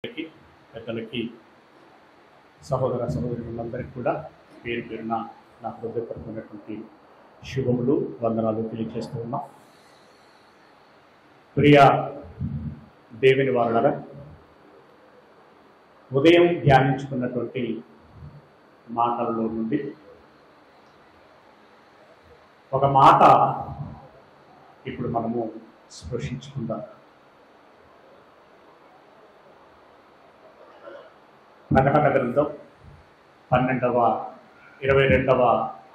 పెద్దలకి సహోదర సహోదరులందరికీ కూడా పేరు పేరున నా హృదయపూర్వకమైనటువంటి శుభములు వందనాలు తెలియజేస్తూ ఉన్నాం. ప్రియ దేవుని వారులారా, ఉదయం ధ్యానించుకున్నటువంటి మాటల్లో నుండి ఒక మాట ఇప్పుడు మనము స్పృశించుకుందాం. ప్రకటన గ్రంథం 12వ 22వ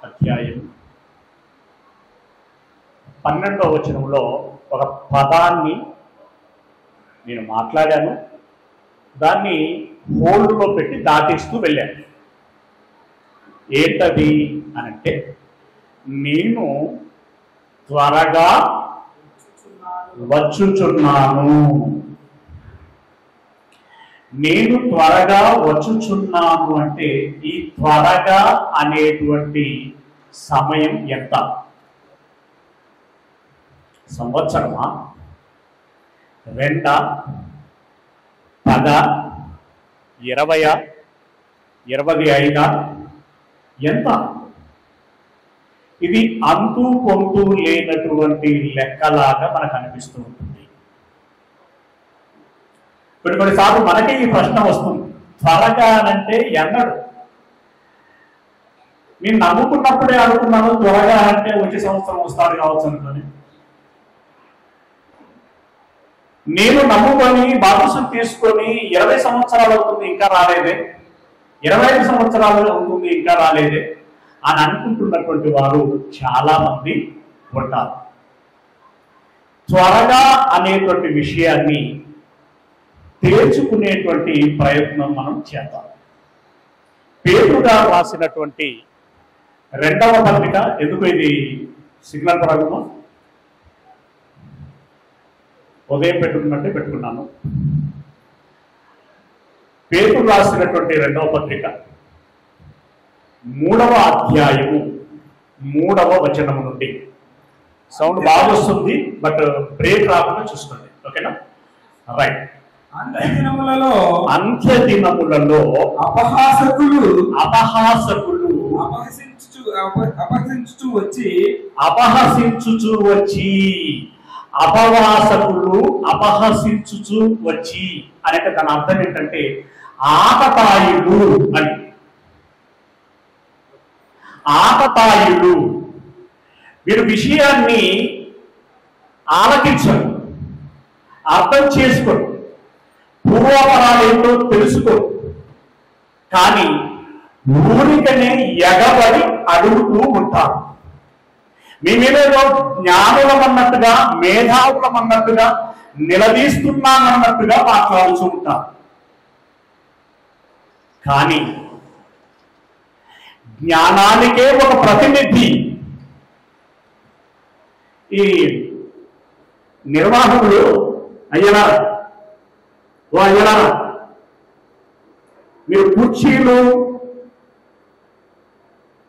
అధ్యాయం 12వ వచనంలో ఒక పదాన్ని నేను మాట్లాడాను, దాన్ని హోల్డ్లో పెట్టి దాటిస్తూ వెళ్ళాను. ఏంటది అనంటే, నేను త్వరగా వచ్చుచున్నాను. నేను త్వరగా వచ్చుచున్నాను అంటే ఈ త్వరగా అనేటువంటి సమయం ఎంత? సంవత్సరమా, 2, 10, 20, 25 ఎంత? ఇది అంతు పొంతు లేనటువంటి లెక్కలాగా మనకు అనిపిస్తూ ఉంటుంది. కొన్నిసార్లు మనకే ఈ ప్రశ్న వస్తుంది, త్వరగా అంటే ఎన్నడు? నేను నమ్ముకున్నప్పుడే అనుకున్నాను త్వరగా అంటే వచ్చే సంవత్సరం వస్తాడు కావచ్చు అనుకొని. నేను నమ్ముకొని బాప్తిసం తీసుకొని 20 సంవత్సరాలు అవుతుంది ఇంకా రాలేదే, 25 సంవత్సరాలు అవుతుంది ఇంకా రాలేదే అని అనుకుంటున్నటువంటి వారు చాలా మంది ఉంటారు. త్వరగా అనేటువంటి విషయాన్ని తేల్చుకునేటువంటి ప్రయత్నం మనం చేద్దాం. పేతురు గారు రాసినటువంటి 2వ పత్రిక, ఎందుకు ఇది సిగ్నల్ పరంగా ఉదయం పెట్టుకున్నట్టే పెట్టుకున్నాను. పేతురు రాసినటువంటి 2వ పత్రిక 3వ అధ్యాయము 3వ వచనము నుండి. సౌండ్ బాగా వస్తుంది, బట్ బ్రేక్ రాకుండా చూసుకోండి, ఓకేనా? రైట్. అంత్య దినములలో అపహాసకులు అపహసించుచు వచ్చి అపవాసకులు అపహసించుచు వచ్చి అంటే దాని అర్థం ఏంటంటే ఆకతాయులు అని. ఆకతాయులు మీరు విషయాన్ని ఆలకించరు, అర్థం చేసుకోరు, పూర్వపరాలు ఏంటో తెలుసుకో, కానీ ఊరికనే ఎగబడి అడుగుతూ ఉంటారు. మేమేదో జ్ఞానులమన్నట్టుగా మేధావులమన్నట్టుగా నిలదీస్తున్నామన్నట్టుగా మాట్లాడుతూ ఉంటారు. కానీ జ్ఞానానికే ఒక ప్రతినిధి ఈ నిర్వాహకులు. అయ్యనా మీరు కుర్చీలు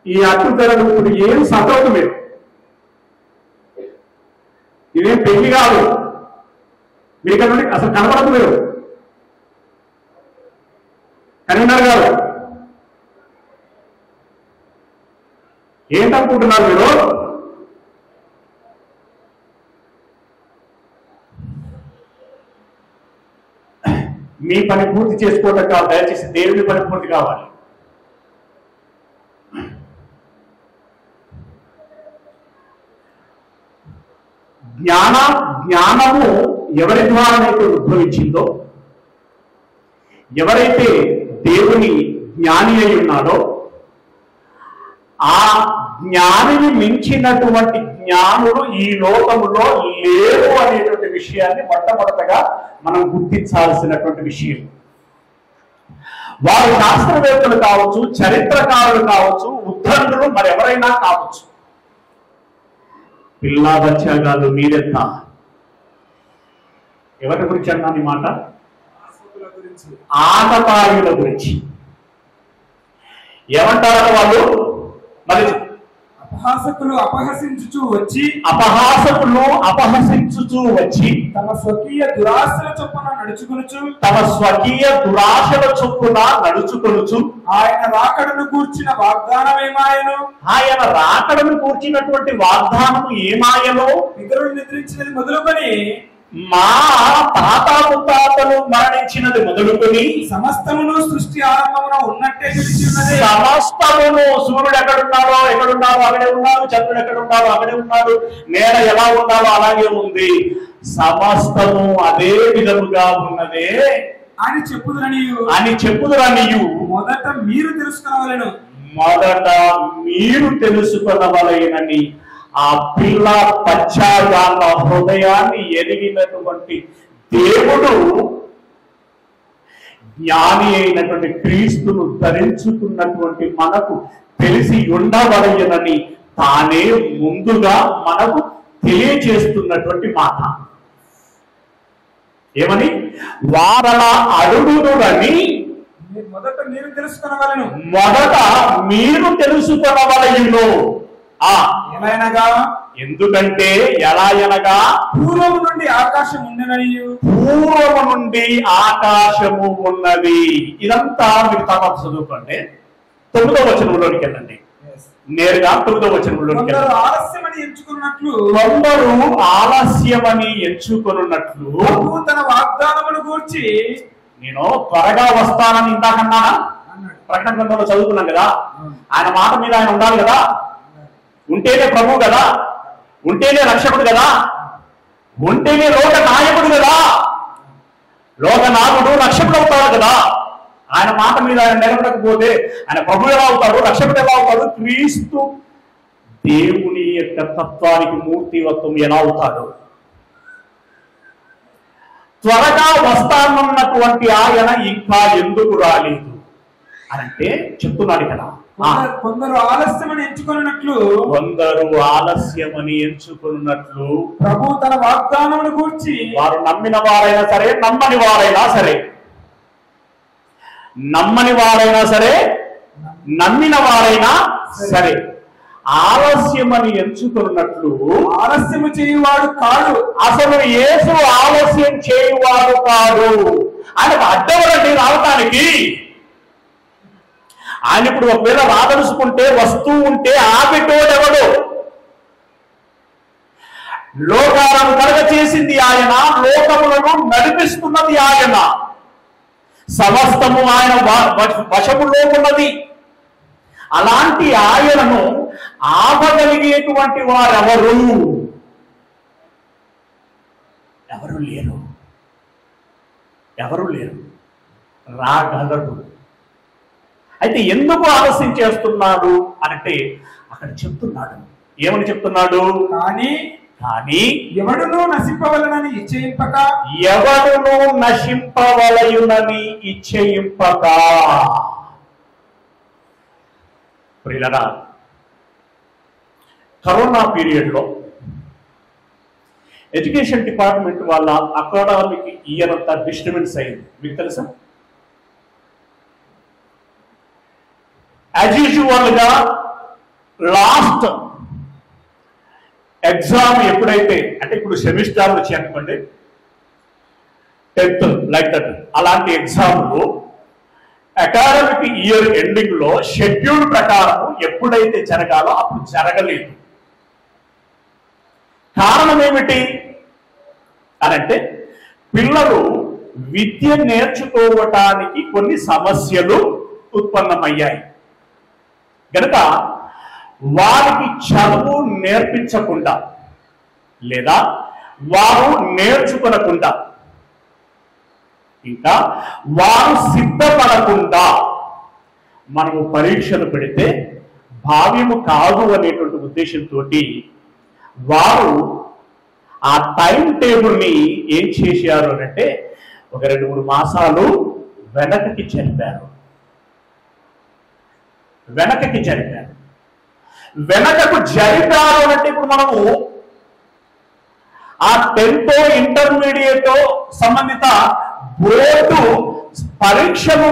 ఈ అట్టు తెరలు ఇప్పుడు ఏం సతవదు, మీరు ఇదేం పెళ్లి కాదు, మీరు ఇక్కడ నుండి అసలు కనపడదు. మీరు కరీంనగర్ గారు ఏంటనుకుంటున్నారు మీరు? మీ పని పూర్తి చేసుకోవటం కాదు, దయచేసి దేవుని పని పూర్తి కావాలి. జ్ఞానము ఎవరి ద్వారానైతే ఉద్భవించిందో, ఎవరైతే దేవుని జ్ఞాని అయి ఉన్నాడో, ఆ జ్ఞానిని మించినటువంటి జ్ఞానులు ఈ లోకములో లేరు అనేటువంటి విషయాన్ని మొట్టమొదటగా మనం గుర్తించాల్సినటువంటి విషయం. వారు శాస్త్రవేత్తలు కావచ్చు, చరిత్రకారులు కావచ్చు, ఉద్దండులు మరెవరైనా కావచ్చు. పిల్లా బచ్చాగాలు మీరెంత? ఎవరి గురించి అన్నాను ఈ మాట? ఆకతాయుల గురించి. ఏమంటారు వాళ్ళు? మరి అపహాసకులు అపహసించుచూ వచ్చి తమ స్వకీయ దురాశల చొప్పున నడుచుకొనుచు ఆయన రాకడను కూర్చినటువంటి వాగ్దానము ఏమాయనో పితరులు నిద్రించినది మొదలుకొని మా తాత ముత్తాతలు మరణించినది మొదలుకొని సమస్తమును సృష్టి ఆరంభమున ఉన్నట్టే నిలిచి ఉన్నది. సమస్తమును సూర్యుడు ఎక్కడున్నాడో అక్కడే ఉన్నాడు, చంద్రుడు ఎక్కడ ఉన్నాడో అక్కడే ఉన్నాడు, నేల ఎలా ఉండాలో అలాగే ఉంది, సమస్తము అదే విధముగా ఉన్నదే అని చెప్పుదురనియు మొదట మీరు తెలుసుకొనవలెనని ఆ పిల్ల పశ్చాగాల హృదయాన్ని ఎరిగినటువంటి దేవుడు జ్ఞాని అయినటువంటి క్రీస్తును ధరించుకున్నటువంటి మనకు తెలిసి ఉండవలయనని తానే ముందుగా మనకు తెలియచేస్తున్నటువంటి మాట. ఏమని? వారల అడుగుదురని మొదట మీరు తెలుసుకొనవలయును. ఎందుకంటే ఎలా అనగా పూర్వము నుండి ఆకాశము ఉన్నది. ఇదంతా మీరు తర్వాత చదువుకోండి. 9వ వచనంలోనికి వెళ్ళండి, నేరుగా 9వ వచనంలోనికి వెళ్ళండి. కొందరు ఆలస్యమని ఎంచుకొనున్నట్లు తన వాగ్దానమును గూర్చి నేను త్వరగా వస్తానని ఇందాకన్నా ప్రకటన గ్రంథంలో చదువుకున్నాం కదా. ఆయన మాట మీద ఆయన ఉండాలి కదా, ఉంటేనే ప్రభువు కదా, ఉంటేనే రక్షకుడు కదా, ఉంటేనే లోక నాయకుడు కదా, లోకనాథుడు రక్షకుడు అవుతాడు కదా. ఆయన మాట మీద ఆయన నిలబడకపోతే ఆయన ప్రభువు ఎలా అవుతాడు, రక్షకుడు ఎలా అవుతాడు, క్రీస్తు దేవుని యొక్క తత్వానికి మూర్తివత్వం ఎలా అవుతాడు? త్వరగా వస్తానన్నటువంటి ఆయన ఇంకా ఎందుకు రాలేదు అంటే చెప్తున్నాడు కదా. కొందరు ఆలస్యమని ఎంచుకున్నట్లు ప్రభు తన వాగ్దానమును గూర్చి వారు నమ్మిన వారైనా సరే నమ్మని వారైనా సరే నమ్మిన వారైనా సరే ఆలస్యమని ఎంచుకున్నట్లు ఆలస్యము చేయువాడు కాడు. అసలు యేసు ఆలస్యం చేయువాడు కాడు. ఆయనకు అడ్డవరండి రావటానికి. ఆయన ఇప్పుడు ఒకవేళ రాదలుచుకుంటే వస్తూ ఉంటే ఆపేటోడెవడు? లోకాలను కలగ చేసింది ఆయన, లోకములను నడిపిస్తున్నది ఆయన, సమస్తము ఆయన వశములో ఉన్నది. అలాంటి ఆయనను ఆపగలిగేటువంటి వారెవరు? ఎవరు లేరు. రాగలడు. అయితే ఎందుకు ఆలస్యం చేస్తున్నాడు అంటే అక్కడ చెప్తున్నాడు. ఏమని చెప్తున్నాడు? కానీ ఎవడును నశింపవలనని ఇచ్చేయింపక. ప్రియులరా, కరోనా పీరియడ్ లో ఎడ్యుకేషన్ డిపార్ట్మెంట్ వాళ్ళ అకాడమిక్ ఇయర్ అంతా డిస్టర్బెన్స్ అయింది. మీకు తెలుసా? యాజ్ యూజువల్ గా లాస్ట్ ఎగ్జామ్ ఎప్పుడైతే అంటే ఇప్పుడు సెమిస్టర్ వచ్చి అనుకోండి 10th లైక్ దట్, అలాంటి ఎగ్జామ్లు అకాడమిక్ ఇయర్ ఎండింగ్ లో షెడ్యూల్ ప్రకారం ఎప్పుడైతే జరగాలో అప్పుడు జరగలేదు. కారణం ఏమిటి అనంటే పిల్లలు విద్య నేర్చుకోవటానికి కొన్ని సమస్యలు ఉత్పన్నమయ్యాయి కనుక వారికి చదువు నేర్పించకుండా లేదా వారు నేర్చుకోనకుండా ఇంకా వారు సిద్ధపడకుండా మనము పరీక్షలు పెడితే భావ్యము కాదు అనేటువంటి ఉద్దేశంతో వారు ఆ టైం టేబుల్ని ఏం చేశారు అంటే ఒక 2-3 మాసాలు వెనకకి జరిపారు. వెనకకు జరిపారు అంటే ఇప్పుడు మనము ఆ 10th ఇంటర్మీడియట్ సంబంధిత బోర్డు పరీక్షలు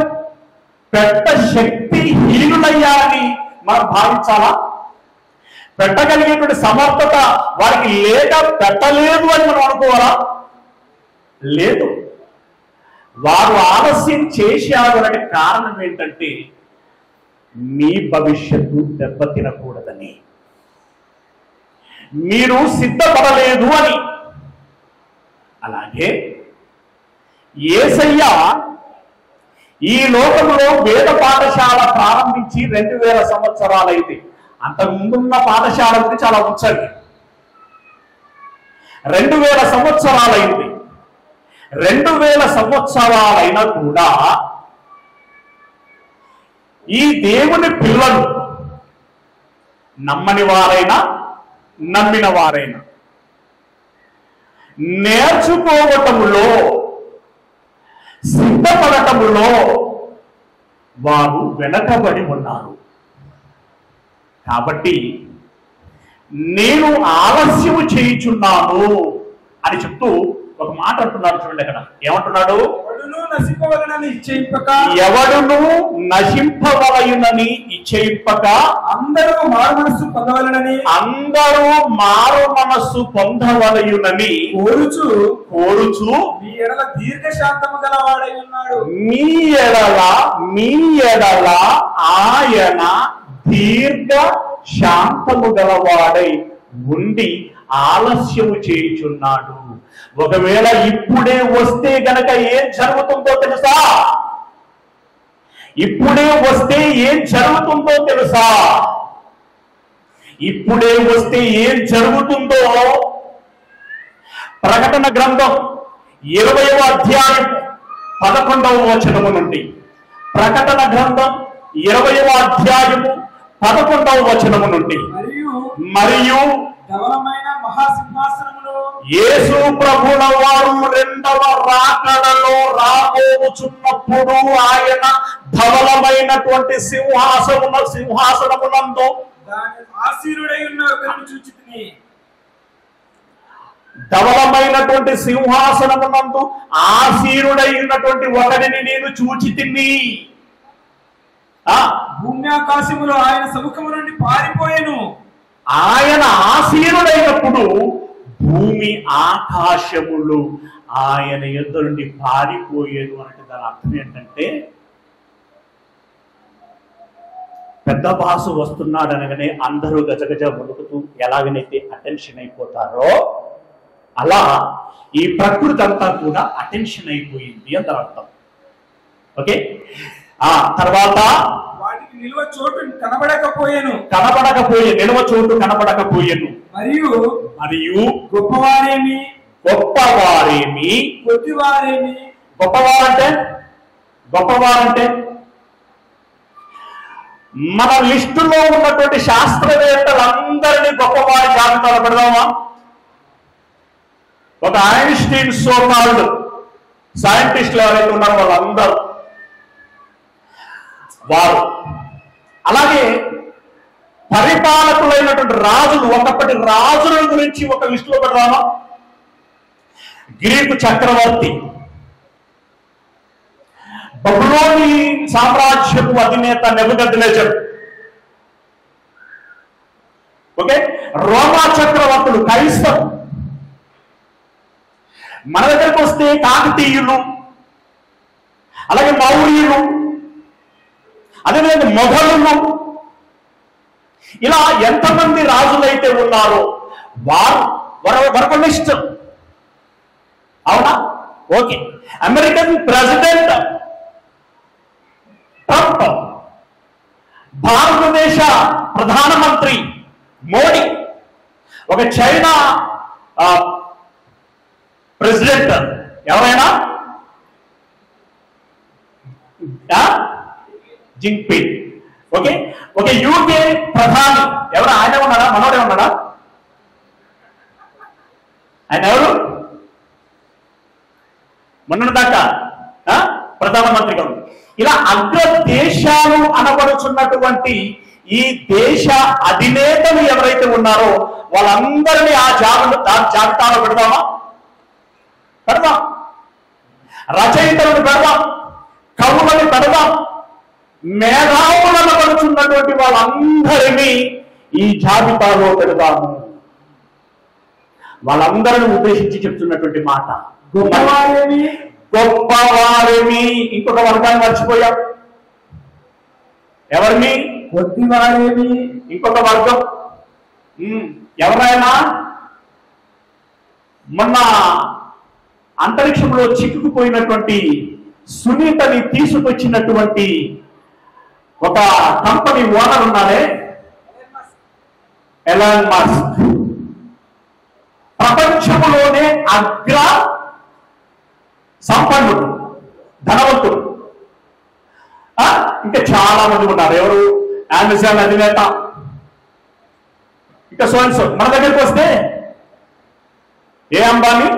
పెద్ద శక్తిహీనులయ్యారని మనం భావించాలా? పెట్టగలిగేటువంటి సమర్థత వారికి లేక పెట్టలేదు అని మనం అనుకోవాలా? లేదు. వారు ఆలస్యం చేశారు అనే కారణం ఏంటంటే మీ భవిష్యత్తు దెబ్బతినకూడదని, మీరు సిద్ధపడలేదు అని. అలాగే యేసయ్య ఈ లోకంలో వేద పాఠశాల ప్రారంభించి 2000 సంవత్సరాలైతే, అంతకు ముందున్న పాఠశాల గురించి చాలా ఉంచండి. 2000 సంవత్సరాలైంది. 2000 సంవత్సరాలైనా కూడా ఈ దేవుని పిల్లలు నమ్మని వారైనా నమ్మిన వారైనా నేర్చుకోవటములో, సిద్ధపడటములో వారు వెనకబడి ఉన్నారు. కాబట్టి నేను ఆలస్యము చేయుచున్నాను అని చెప్తూ ఒక మాట అంటున్నాడు. చూడండి అక్కడ ఏమంటున్నాడు? ఎవడును నశింపవలయునని ఇచ్చేయిప్పక అందరూ మారు మనస్సు పొందవలనని, అందరూ మారు మనస్సు పొందవలయునని కోరుచు మీ ఎడల దీర్ఘశాంతము గలవాడై ఉన్నాడు. మీ ఎడల ఆయన దీర్ఘ శాంతము గలవాడై ఉండి ఆలస్యము చేయుచున్నాడు. ఒకవేళ ఇప్పుడే వస్తే గనక ఏం జరుగుతుందో తెలుసా? ఇప్పుడే వస్తే ఏం జరుగుతుందో తెలుసా? ఇప్పుడే వస్తే ఏం జరుగుతుందో ప్రకటన గ్రంథం 20వ అధ్యాయం 11వ వచనము నుండి, ప్రకటన గ్రంథం 20వ అధ్యాయము 11వ వచనము నుండి, మరియు ధవలమైన మహాసింహాసనములో యేసు ప్రభుల వారు రెండవ రాకడలో రాబోచున్నప్పుడు ఆయన ధవలమైనటువంటి సింహాసనమునందు దాని ఆసీనుడై ఉన్న ఒకరిని చూచితిని. ధవలమైనటువంటి సింహాసనమునందు ఆసీనుడై ఉన్నటువంటి ఒకరిని నేను చూచితిని. భూమి ఆకాశములో ఆయన సముఖము నుండి పారిపోయెను. ఆయన ఆసీనుడైనప్పుడు భూమి ఆకాశములు ఆయన యుద్ధ నుండి పారిపోయేది అంటే దాని అర్థం ఏంటంటే, పెద్ద బాసు వస్తున్నాడు అనగానే అందరూ గజగజ వణుకుతూ ఎలాగనైతే అటెన్షన్ అయిపోతారో అలా ఈ ప్రకృతి అంతా కూడా అటెన్షన్ అయిపోయింది అని దాని అర్థం. ఓకే, తర్వాత వాటికి నిల్వ చోటు కనబడకపోయేను, నిల్వ చోటు కనబడకపోయేను. మరియు గొప్పవారేమి కొద్దివారేమి. గొప్పవారంటే మన లిస్టులో ఉన్నటువంటి శాస్త్రవేత్తలందరినీ గొప్పవారి జాబితాలో పెడదామా? ఒక ఐన్స్టీన్ సోకాల్డ్ సైంటిస్టులు ఎవరైతే ఉన్నారో వాళ్ళందరూ వారు. అలాగే పరిపాలకులైనటువంటి రాజులు, ఒకప్పటి రాజుల గురించి ఒక లిస్టులో పెడదామా? గ్రీకు చక్రవర్తి, బబులోని సామ్రాజ్యపు అధినేత నెబుకద్నెజర్, ఓకే, రోమా చక్రవర్తులు, కైసర్. మన దగ్గరకు వస్తే కాకతీయులు, అలాగే మౌర్యులు, అదేవిధంగా మొఘలులు, ఇలా ఎంతమంది రాజులైతే ఉన్నారో వారు వరకు లిస్ట్. అవునా? ఓకే. అమెరికన్ ప్రెసిడెంట్ ట్రంప్, భారతదేశ ప్రధానమంత్రి మోడీ, ఒక చైనా ప్రెసిడెంట్ ఎవరైనా జింగ్పింగ్, ఓకే. ఓకే, యూకే ప్రధాని ఎవరు? ఆయన ఉన్నాడా? మనోడే ఉన్నాడా? ఆయన ఎవరు? మొన్న దాకా ప్రధానమంత్రిగా ఉంది. ఇలా అగ్ర దేశాలు అనబడుచున్నటువంటి ఈ దేశ అధినేతలు ఎవరైతే ఉన్నారో వాళ్ళందరినీ ఆ జాబితాలో పెడదామా? పెడదాం. రచయితలను పెడదాం, కవులను పెడదాం, మేధావులను పడుచున్నటువంటి వాళ్ళందరినీ ఈ జాబితాలో పెడదాము. వాళ్ళందరిని ఉద్దేశించి చెప్తున్నటువంటి మాట. గొప్పవారేమి ఇంకొక వర్గాన్ని మర్చిపోయాం. ఎవరిని? కొద్దివారేమి ఇంకొక వర్గం. ఎవరైనా మొన్న అంతరిక్షంలో చిక్కుకుపోయినటువంటి సునీతని తీసుకొచ్చినటువంటి ఒక కంపెనీ ఓనర్ ఉన్నాడే, ఎలాన్ మస్క్. ప్రపంచంలోనే అగ్ర సంపన్నుడు, ధనవంతుడు. ఇంకా చాలా మంది ఉన్నారు. ఎవరు? అమెజాన్ అధినేత. ఇంకా సోన్సో. మన దగ్గరికి వస్తే ఏ అంబానీ,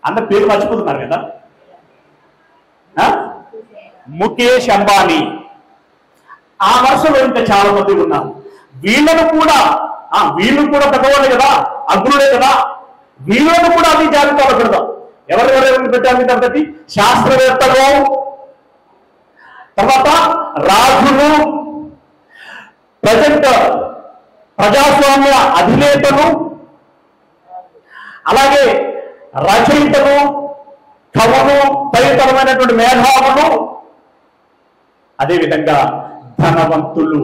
అందరు పేరు మర్చిపోతున్నారు కదా. ముఖేష్ అంబానీ. ఆ వరుసలో ఇంకా చాలా మంది ఉన్నారు. వీళ్ళు కూడా పెద్దవాళ్ళు కదా, అగ్రులే కదా. వీళ్ళను కూడా అది జాబితాలో పెడదాం. ఎవరెవరెవరిని పెట్టాలి కాబట్టి శాస్త్రవేత్తలు, తర్వాత రాజులు, ప్రజాస్వామ్య అధినేతలు, అలాగే రచయితలు, కవులు, తదితరమైనటువంటి మేధావులు, అదేవిధంగా ధనవంతులు,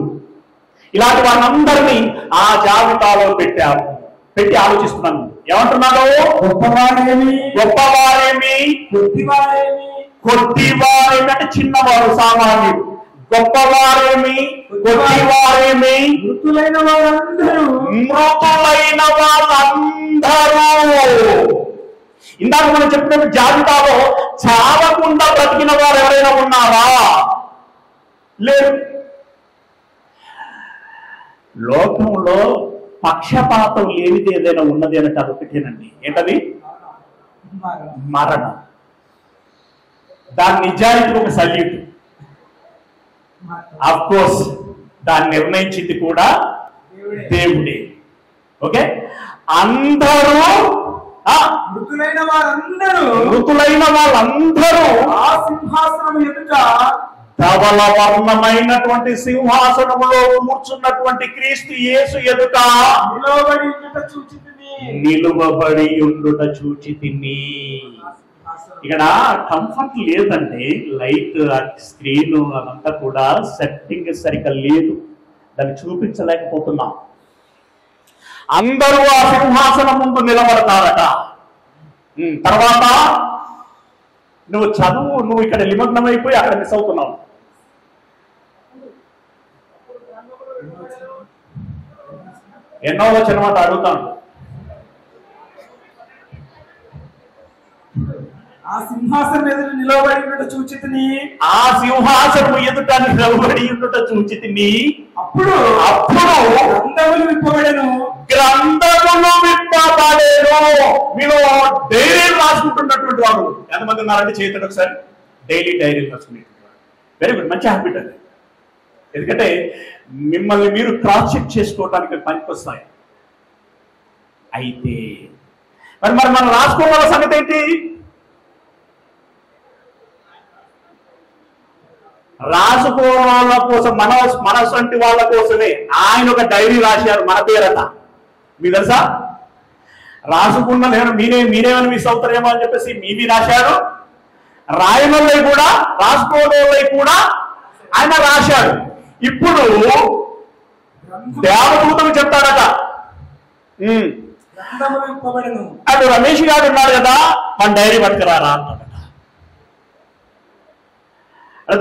ఇలాంటి వాళ్ళందరినీ ఆ జాబితాలో పెట్టి ఆలోచిస్తున్నాను. ఏమంటున్నాడు? గొప్పవారేమి కొద్దివారేమి అంటే చిన్నవారు, సామాన్యుడు. గొప్పవారేమి, కొద్దివారేమి, మృతులైన వాళ్ళందరూ. ఇందాక మనం చెప్పిన జాబితాలో చావకుండా బ్రతికిన వారు ఎవరైనా ఉన్నారా? లేదు. లోకంలో పక్షపాతం లేనిది ఏదైనా ఉన్నది అంటే అది ఒకటేనండి. ఏంటది? మరణం. దాని నిజానికి ఒక సల్యూట్. ఆఫ్ కోర్స్ దాన్ని నిర్ణయించింది కూడా దేవుడే. ఓకే, అందరూ మృతులైన వాళ్ళందరూ ఆ సింహాసనం ఎదుట ధవల వర్ణమైనటువంటి సింహాసనములో కూర్చున్నటువంటి క్రీస్తు యేసు ఎదుట నిలువబడి ఉండుట చూచితిని. ఇక్కడ కంఫర్ట్ లేదండి. లైట్, స్క్రీన్ అదంతా కూడా సెట్టింగ్ సరిగ్గా లేదు, దాన్ని చూపించలేకపోతున్నాం. అందరూ ఆ సింహాసనం ముందు నిలబడతారట. తర్వాత నువ్వు ఇక్కడ నిమగ్నం అయిపోయి అక్కడ మిస్ అవుతున్నావు. ఎన్నో వచ్చినమాట అడుగుతాను. ఆ సింహాసనం ఎదుట నిలబడి ఉండుట చూచితిని. ఆ సింహాసనం ఎదుట నిలబడి ఉండుట చూచితిని. అప్పుడు గ్రంథములు విప్పబడెను. మీరు డైరీలు రాసుకుంటున్నటువంటి వాడు ఎంతమంది ఉన్నారంటే చేతుడు ఒకసారి. డైలీ డైరీలు రాసుకునేటువంటి వాడు వెరీ గుడ్, మంచి హ్యాబిట్ అది. ఎందుకంటే మిమ్మల్ని మీరు క్రాస్ చెక్ చేసుకోవడానికి పనికొస్తాయి. అయితే మరి మనం రాసుకోవాల సంగతి ఏంటి? రాసుకోవాల కోసం, మనసంటి వాళ్ళ కోసమే ఆయన ఒక డైరీ రాశారు మన పేరట. మీకు తెలుసా? రాసుకున్న నేను మీరేమని మిస్ అవుతారేమో అని చెప్పేసి మీవి రాశారు. రాయనోళ్ళై కూడా, రాసుకోవాళ్ళై కూడా ఆయన రాశాడు. ఇప్పుడు దేవదూతలు చెప్తాడట, అటు రమేష్ గారు ఉన్నాడు కదా, మన డైరీ పట్టుకురారా అంటాడట.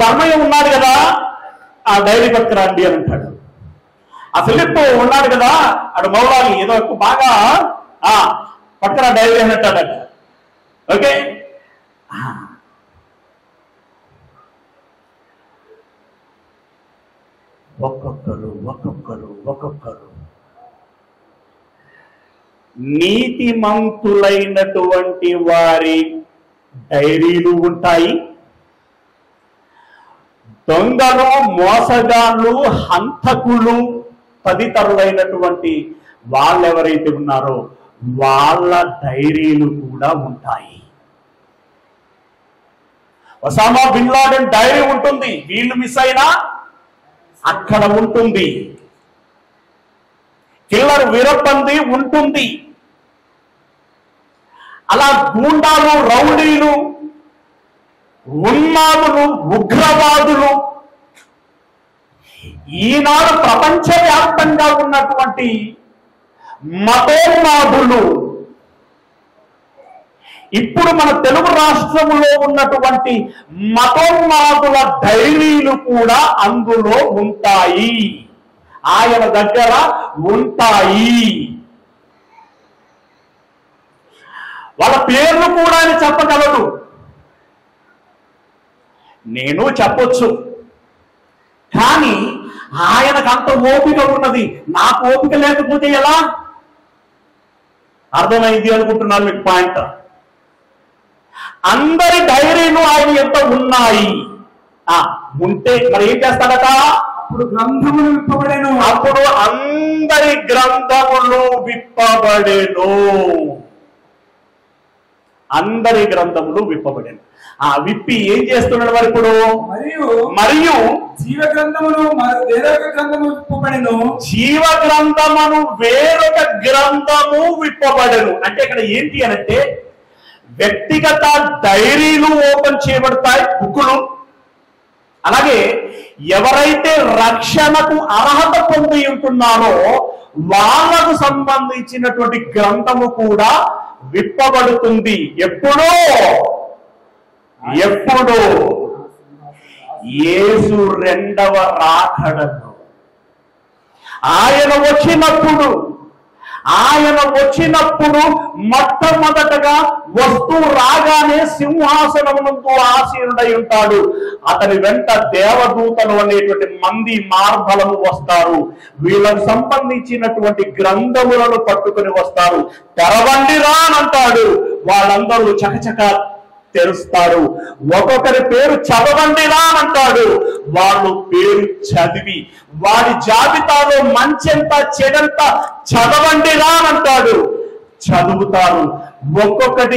ధర్మయ్య ఉన్నాడు కదా, ఆ డైరీ పట్టుకురండి అని అంటాడు. ఆ ఫిలిప్ ఉన్నాడు కదా, అటు మౌలాలి ఏదో బాగా పట్టుకురా డైరీ అని అంటాడట. ఓకే, ఒక్కొక్కరు నీతిమంతులైనటువంటి వారి డైరీలు ఉంటాయి. దొంగలు, మోసగాళ్ళు, హంతకులు, తదితరులైనటువంటి వాళ్ళెవరైతే ఉన్నారో వాళ్ళ డైరీలు కూడా ఉంటాయి. ఒసామా బిన్ లాడెన్ డైరీ ఉంటుంది. వీళ్ళు మిస్ అయినా అక్కడ ఉంటుంది. కిల్లర్ వీరబ్బంది ఉంటుంది. అలా గూండాలు, రౌడీలు, ఉన్మాదులు, ఉగ్రవాదులు ఈనాడు ప్రపంచవ్యాప్తంగా ఉన్నటువంటి మతోన్మాదులు ఇప్పుడు మన తెలుగు రాష్ట్రంలో ఉన్నటువంటి మతోన్మాదుల డైరీలు కూడా అందులో ఉంటాయి, ఆయన దగ్గర ఉంటాయి. వాళ్ళ పేర్లు కూడా ఆయన చెప్పగలడు, నేను చెప్పొచ్చు. కానీ ఆయనకు అంత ఓపిక ఉన్నది, నాకు ఓపిక లేకపోతే ఎలా? అర్థమైంది అనుకుంటున్నాను మీకు పాయింట్. అందరి డైరీలు ఆయన ఎంత ఉన్నాయి, ఉంటే మరి ఏం చేస్తాడట? అప్పుడు గ్రంథములు విప్పబడెను. అప్పుడు అందరి గ్రంథములు విప్పబడెను. అందరి గ్రంథములు విప్పబడెను. విప్పి ఏం చేస్తున్నాడు మరి ఇప్పుడు? మరియు జీవ గ్రంథమును వేరొక గ్రంథము విప్పబడెను. జీవ గ్రంథమును వేరొక గ్రంథము విప్పబడెను. అంటే ఇక్కడ ఏంటి అనంటే వ్యక్తిగత డైరీలు ఓపెన్ చేయబడతాయి, బుక్కులు. అలాగే ఎవరైతే రక్షణకు అర్హత పొంది ఉంటున్నారో వాళ్ళకు సంబంధించినటువంటి గ్రంథము కూడా విప్పబడుతుంది. ఎప్పుడో యేసు రెండవ రాకడలో ఆయన వచ్చినప్పుడు మొట్టమొదటగా వస్తువు రాగానే సింహాసనమునందు ఆసీనుడై ఉంటాడు. అతని వెంట దేవదూతలు అనేటువంటి మంది మార్బలము వస్తారు. వీళ్ళకు సంబంధించినటువంటి గ్రంథములను పట్టుకుని వస్తారు. తెరవండిరా అని అంటాడు. వాళ్ళందరూ చకచక తెరుస్తారు. ఒక్కొక్కరి పేరు చదవండిరా అని అంటాడు. వాళ్ళు పేరు చదివి వాడి జాబితాలో మంచెంత చెడంత చదవండిరా అని అంటాడు. చదువుతారు. ఒక్కొక్కటి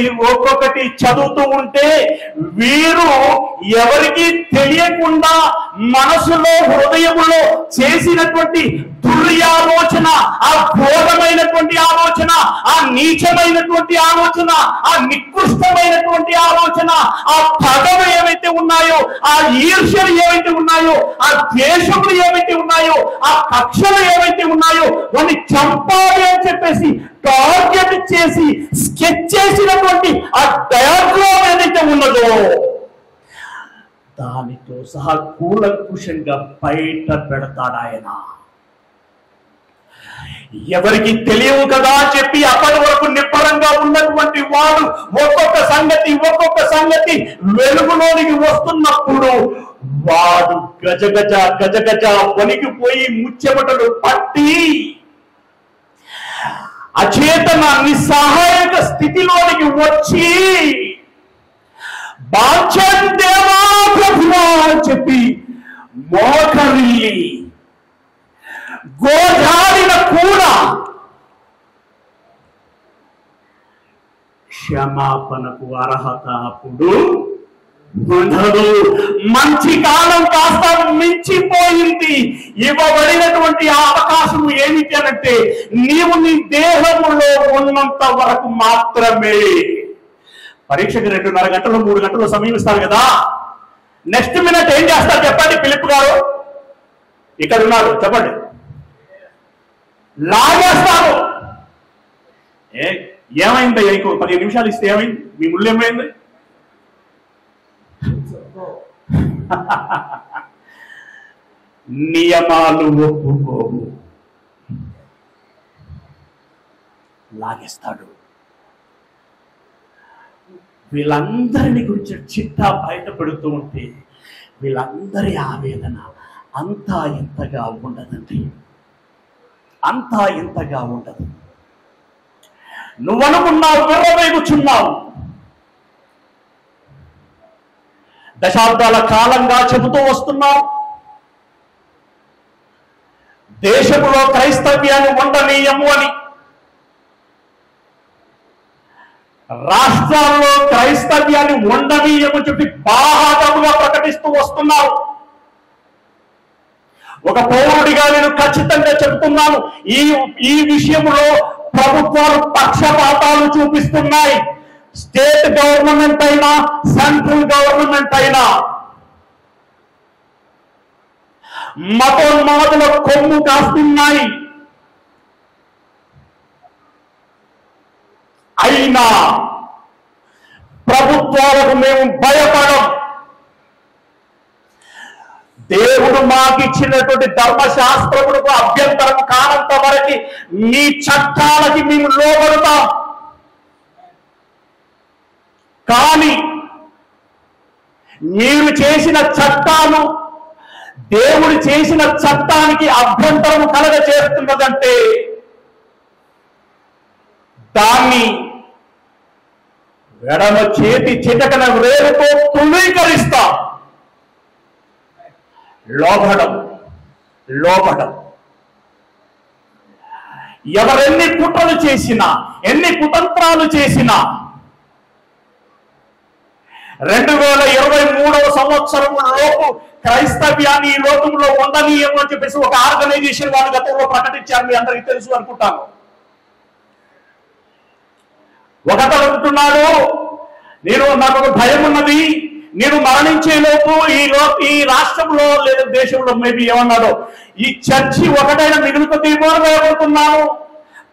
చదువుతూ ఉంటే వీరు ఎవరికి తెలియకుండా మనసులో, హృదయములో చేసినటువంటి దుర్యాలోచన, ఆ ఘోరమైనటువంటి ఆలోచన, ఆ నీచమైనటువంటి ఆలోచన, ఆ నికృష్టమైనటువంటి ఆలోచన, ఆ పగలు ఏవైతే ఉన్నాయో, ఆ ఈర్ష్యలు ఏవైతే ఉన్నాయో, ఆ ద్వేషములు ఏవైతే ఉన్నాయో, ఆ కక్షలు ఏవైతే ఉన్నాయో వాటిని చంపాలి అని చెప్పేసి టార్గెట్ చేసి స్కెచ్ చేసినటువంటి ఆ డయాగ్రామ్ ఏదైతే ఉన్నదో దానితో సహా కూలంకుషంగా బయట పెడతాడు ఆయన. ఎవరికి తెలియవు కదా అని చెప్పి అప్పటి వరకు నిబ్బరంగా ఉన్నటువంటి వాడు ఒక్కొక్క సంగతి వెలుగులోనికి వస్తున్నప్పుడు వాడు గజగజ వణికిపోయి ముచ్చెమటలు పట్టి అచేతన నిస్సహాయక స్థితిలోనికి వచ్చి బాధ్యదేవా ప్రభువా అని చెప్పి మోకరిల్లి గోజాడిన కూడా క్షమాపణకు అర్హత అప్పుడు ఉండదు. మంచి కాలం కాస్త మించిపోయింది. ఇవ్వబడినటువంటి అవకాశం ఏమిటి అనంటే నీవు నీ దేహములో ఉన్నంత వరకు మాత్రమే. పరీక్షకు 2.5 గంటలు 3 గంటలు సమయం ఇస్తారు కదా. నెక్స్ట్ మినిట్ ఏం చేస్తారు చెప్పండి? ఫిలిప్ గారు ఇక్కడ ఉన్నారు, చెప్పండి. లాగేస్తారు. ఏమైంది? ఇంకో 15 నిమిషాలు ఇస్తే ఏమైంది? మీ ముళ్ళు ఏమైంది? నియమాలు ఒప్పుకోవు, లాగేస్తాడు. వీళ్ళందరిని గురించి చిట్టా బయట పెడుతూ ఉంటే వీళ్ళందరి ఆవేదన అంతా ఇంతగా ఉండదండి, అంతా ఇంతగా ఉండదు. నువ్వనుకున్నావు, విర్రవై కూర్చున్నావు. దశాబ్దాల కాలంగా చెబుతూ వస్తున్నావు దేశంలో క్రైస్తవ్యాన్ని ఉండనీయము అని. రాష్ట్రాల్లో క్రైస్తవ్యాన్ని ఉండనీయము చెప్పి బాహాటముగా ప్రకటిస్తూ వస్తున్నారు. ఒక పౌరుడిగా నేను ఖచ్చితంగా చెప్తున్నాను, ఈ విషయంలో ప్రభుత్వాలు పక్షపాతాలు చూపిస్తున్నాయి. స్టేట్ గవర్నమెంట్ అయినా సెంట్రల్ గవర్నమెంట్ అయినా మతోన్మాదుల కొమ్ము కాస్తున్నాయి. అయినా ప్రభుత్వాలకు మేము భయపడం. దేవుడు మాకిచ్చినటువంటి ధర్మశాస్త్రములకు అభ్యంతరం కానంత వరకు మీ చట్టాలకి మేము లోబడతాం. కానీ మీరు చేసిన చట్టాలు దేవుడు చేసిన చట్టానికి అభ్యంతరం కలగ చేస్తున్నదంటే దాన్ని ఎడమ చేతి చిటకన వేరుతో ధృవీకరిస్తాం. లోబడం ఎవరెన్ని కుట్రలు చేసినా, ఎన్ని కుతంత్రాలు చేసినా 2023వ సంవత్సరం లోపు క్రైస్తవ్యాన్ని ఈ లోకంలో ఉండనీయము అని చెప్పేసి ఒక ఆర్గనైజేషన్ వాళ్ళు గతంలో ప్రకటించారు. మీ అందరికీ తెలుసు అనుకుంటాను. ఒకతను అంటున్నాడు, నాకు ఒక భయం ఉన్నది, నేను మరణించే లోపు ఈ రాష్ట్రంలో లేదా దేశంలో మేబీ ఏమన్నాడో ఈ చర్చి ఒకటైనా మిగులుతుందేమో అని భయపడుతున్నాను,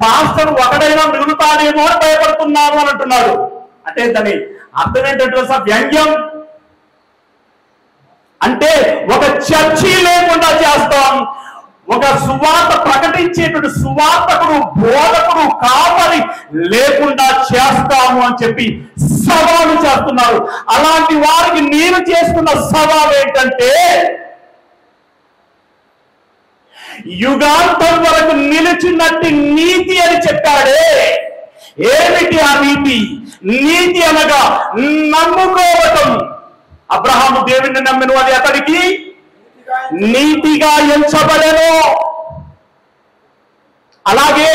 పాస్టర్ ఒకటైనా మిగులుతాడేమో అని భయపడుతున్నాను అని అంటున్నాడు. అంటే దాని అర్థం ఏంటంటే వ్యంగ్యం. అంటే ఒక చర్చి లేకుండా చేస్తాం, ఒక సువార్త ప్రకటించేటువంటి సువార్తకుడు బోధకుడు కాపరి లేకుండా చేస్తాము అని చెప్పి సవాలు చేస్తున్నారు. అలాంటి వారికి నేను చేస్తున్న సవాలు ఏంటంటే యుగాంతం వరకు నిలిచినట్టు నీతి అని చెప్పాడే. ఏమిటి ఆ నీతి? నీతి అనగా నమ్ముకోవటం. అబ్రహాము దేవుణ్ణి నమ్మిన అది అతడికి నీతిగా ఎంచబడెను. అలాగే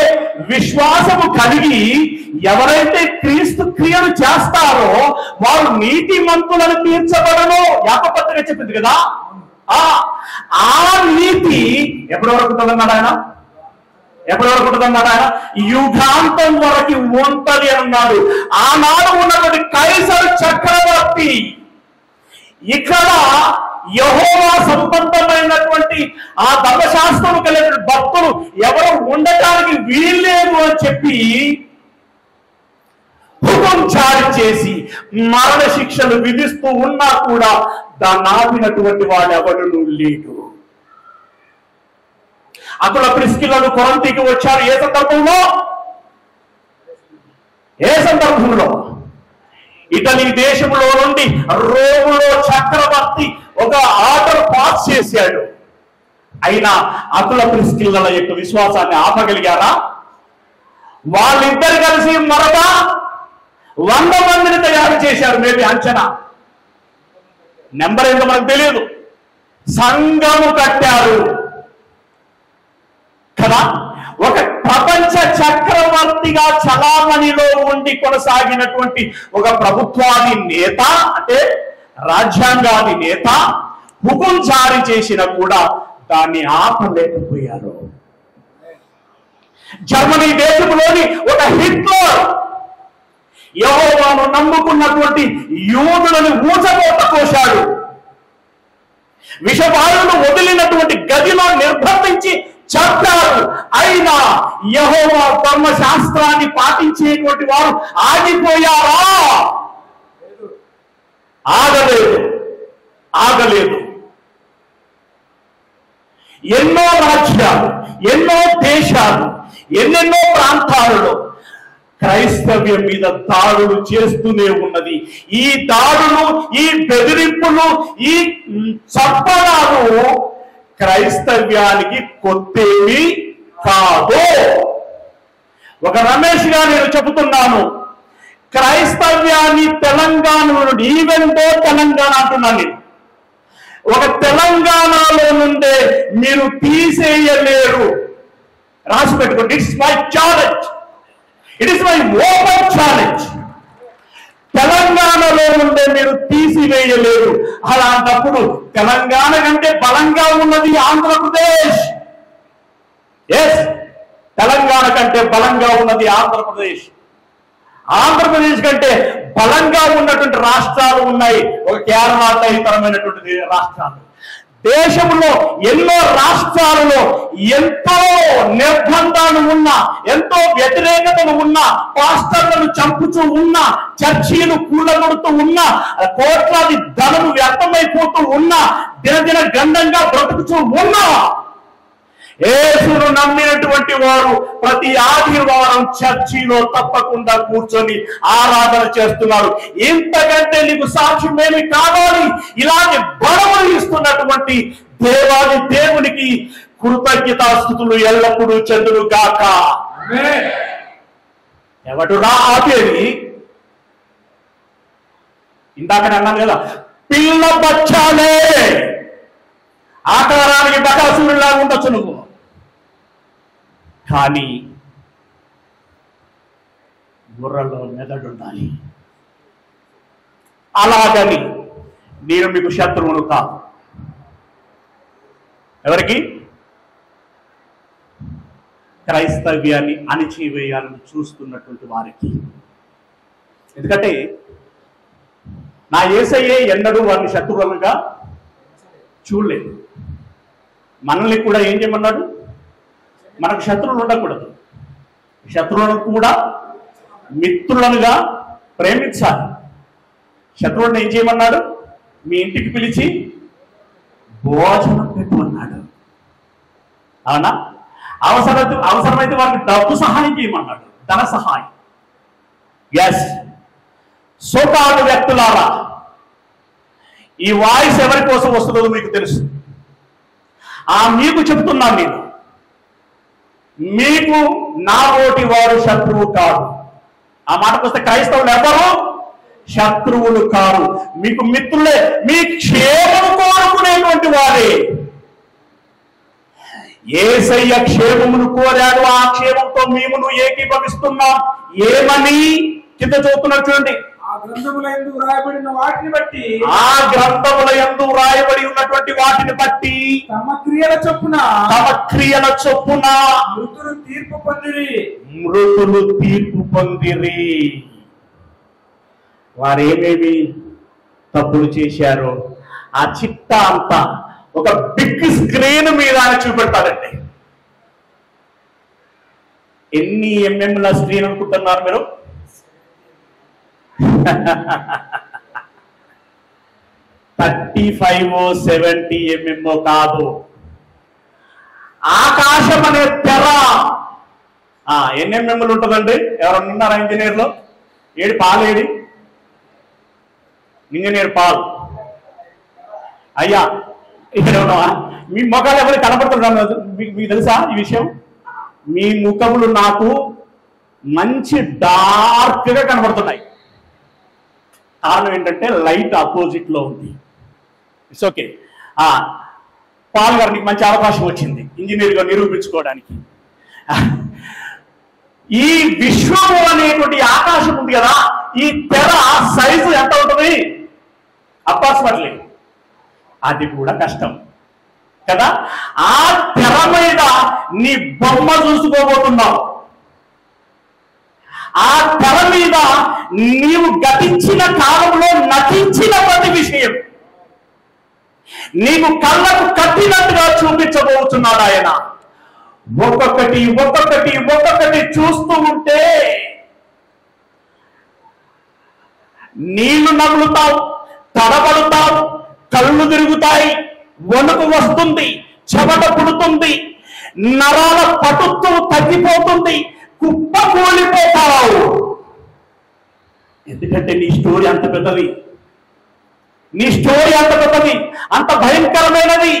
విశ్వాసము కలిగి ఎవరైతే క్రీస్తు క్రియలు చేస్తారో వారు నీతిమంతులను తీర్చబడను. యాకోబు చెప్పింది కదా. ఆ నీతి ఎప్పటి వరకు ఉంటుందన్నాడు ఆయన? యుగాంతం వరకు ఉంటది అన్నాడు. ఆనాడు ఉన్నటువంటి కైసర్ చక్రవర్తి ఇక్కడ యెహోవా సంబంధమైనటువంటి ఆ ధర్మశాస్త్రం కలిగిన భక్తులు ఎవరు ఉండటానికి వీల్లేదు అని చెప్పి హుకుం జారీ చేసి మరణ శిక్షలు విధిస్తూ ఉన్నా కూడా దాన్ని ఆపినటువంటి వాడు ఎవడు లేడు. అక్కడ ప్రిస్కిల్లను కొరంతికి వచ్చారు. ఏ సందర్భంలో ఇటలీ దేశంలో నుండి రోములో చక్రవర్తి ఒక ఆర్డర్ పాస్ చేశాడు. అయినా అతుల ప్రిస్కిల్ల యొక్క విశ్వాసాన్ని ఆపగలిగారా? వాళ్ళిద్దరు కలిసి మరొక 100 మందిని తయారు చేశారు. మేబీ అంచనా నెంబర్ ఏంటో మనకు తెలియదు. సంఘము కట్టారు కదా. ఒక ప్రపంచ చక్రవర్తిగా చలామణిలో ఉండి కొనసాగినటువంటి ఒక ప్రభుత్వాది నేత, అంటే రాజ్యాంగాది నేత హుకుం జారీ చేసినా కూడా దాన్ని ఆపలేకపోయారు. జర్మనీ దేశంలోని ఒక హిట్లర్ యెహోవాను నమ్ముకున్నటువంటి యూదులను ఊచకోత కోశాడు. విషవాయువును వదిలినటువంటి గదిలో నిర్బంధించి చంపారు. అయినా యెహోవా ధర్మశాస్త్రాన్ని పాటించేటువంటి వారు ఆగిపోయారా? ఆగలేదు. ఎన్నో రాజ్యాలు, ఎన్నో దేశాలు, ఎన్నెన్నో ప్రాంతాలలో క్రైస్తవ్యం మీద దాడులు చేస్తూనే ఉన్నది. ఈ దాడులు, ఈ బెదిరింపులు, ఈ చంపడాలు క్రైస్తవ్యానికి కొత్తేమీ కాదు. ఒక రమేష్ గా నేను చెబుతున్నాను, క్రైస్తవ్యాన్ని తెలంగాణ ఈవెంటో తెలంగాణ అంటున్నాను నేను. ఒక తెలంగాణలో నుండే మీరు తీసేయలేరు. రాసి పెట్టుకోండి. It's my challenge. It is my open challenge. తెలంగాణలో ఉండే మీరు తీసివేయలేరు. అలాంటప్పుడు తెలంగాణ కంటే బలంగా ఉన్నది ఆంధ్రప్రదేశ్. ఎస్, తెలంగాణ కంటే బలంగా ఉన్నది ఆంధ్రప్రదేశ్. ఆంధ్రప్రదేశ్ కంటే బలంగా ఉన్నటువంటి రాష్ట్రాలు ఉన్నాయి, ఒక కేరళ తదితరమైనటువంటి రాష్ట్రాలు. దేశంలో ఎన్నో రాష్ట్రాలలో ఎంతో నిర్బంధాలు ఉన్నా, ఎంతో వ్యతిరేకతలు ఉన్నా, పాస్టర్లను చంపుతూ ఉన్నా, చర్చీలు కూలగొడుతూ ఉన్నా, కోట్లాది ధనము వ్యర్థమైపోతూ ఉన్నా, దినదిన గండంగా బ్రతుకుతూ ఉన్నా, యేసును నమ్మినటువంటి వారు ప్రతి ఆదివారం చర్చిలో తప్పకుండా కూర్చొని ఆరాధన చేస్తున్నారు. ఇంతకంటే నీకు సాక్ష్యమేమి కావాలి? ఇలాంటి బలములు ఇస్తున్నటువంటి దేవాది దేవునికి కృతజ్ఞతాస్తుతులు ఎల్లప్పుడూ చెందును గాక. ఎవడురా ఆపేది? ఇందాక అన్నాను కదా, పిల్ల బచ్చాలే. ఆకారానికి బకాసురులాగా ఉండొచ్చు నువ్వు, కానీ బుర్రలో మెదడుండాలి. అలాగని నేను మీకు శత్రువును కాదు. ఎవరికి? క్రైస్తవ్యాన్ని అణిచివేయాలని చూస్తున్నటువంటి వారికి. ఎందుకంటే నా యేసయ్యే ఎన్నడూ వారిని శత్రువులుగా చూడలేదు. మనల్ని కూడా ఏం చేయమన్నాడు? మనకు శత్రువులు ఉండకూడదు, శత్రువులను కూడా మిత్రులనుగా ప్రేమించాలి. శత్రువులను ఏం చేయమన్నాడు? మీ ఇంటికి పిలిచి భోజనం పెట్టమన్నాడు. అవునా? అవసరమైతే వారికి డబ్బు సహాయం చేయమన్నాడు, ధన సహాయం. ఎస్, సోకాలు వ్యక్తులారా, ఈ వాయిస్ ఎవరి కోసం వస్తుందో మీకు తెలుసు. మీకు చెప్తున్నాను నేను, మీకు నా ఓటి వారు శత్రువు కాదు. ఆ మాటకు వస్తే క్రైస్తవులు ఎవరు శత్రువులు కారు, మీకు మిత్రులే, మీ క్షేమము కోరుకునేటువంటి వారే. యేసయ్య క్షేమమును కోరాడు, ఆ క్షేమంతో మేమును ఏకీభవిస్తున్నాం. ఏమని కింద చదువుతున్నారు చూడండి. ఆ గ్రంథములందు వ్రాయబడిన వాటిని బట్టి, ఆ గ్రంథములందు వ్రాయబడి ఉన్నటువంటి వాటిని బట్టి తమ క్రియల చొప్పున మృతులు తీర్పు పొందిరి. వారేమేమి తప్పులు చేశారో ఆ చిట్టా అంతా ఒక బిగ్ స్క్రీన్ మీద ఆయన చూపెడతారండి. ఎన్ని ఎంఎంల స్క్రీన్ అనుకుంటున్నారు మీరు? 35 70 mm కాదు. ఆకాశం అనే తెర ఎన్ని ఎంఎంలు ఉంటుందండి? ఎవరన్నా ఉన్నారా ఇంజనీర్లో? ఏడు పాలేడి ఇంజనీర్ పాల్ అయ్యా ఇక్కడ ఉన్నావా? మీ ముఖాలు ఎవరికి కనపడుతున్నారు? మీకు తెలుసా ఈ విషయం? మీ ముఖములు నాకు మంచి డార్క్ గా కనబడుతున్నాయి. కారణం ఏంటంటే లైట్ ఆపోజిట్ లో ఉంది. It's okay. పాల్ గారు నీకు మంచి అవకాశం వచ్చింది ఇంజనీర్ గా నిరూపించుకోవడానికి. ఈ విశ్వము అనేటువంటి ఆకాశం ఉంది కదా, ఈ తెర సైజు ఎంత ఉంటుంది అప్రాక్సిమేట్లీ? అది కూడా కష్టం కదా. ఆ తెర మీద నీ బొమ్మ చూసుకోబోతున్నావు. ఆ తెర మీద నీవు గతించిన కాలంలో నటించిన ప్రతి విషయం నీకు కళ్ళకు కట్టినట్టుగా చూపించబోతున్నాడు ఆయన. ఒక్కొక్కటి ఒక్కొక్కటి ఒక్కొక్కటి చూస్తూ ఉంటే నీళ్లు నవ్వులుతావు, తడబడుతావు, కళ్ళు తిరుగుతాయి, వణుకు వస్తుంది, చెమట పుడుతుంది, నరాల పటుత్వం తగ్గిపోతుంది, కుప్ప కూలిపోతావు. ఎందుకంటే నీ స్టోరీ అంత పెద్దది, నీ స్టోరీ అంత పెద్దది, అంత భయంకరమైనది.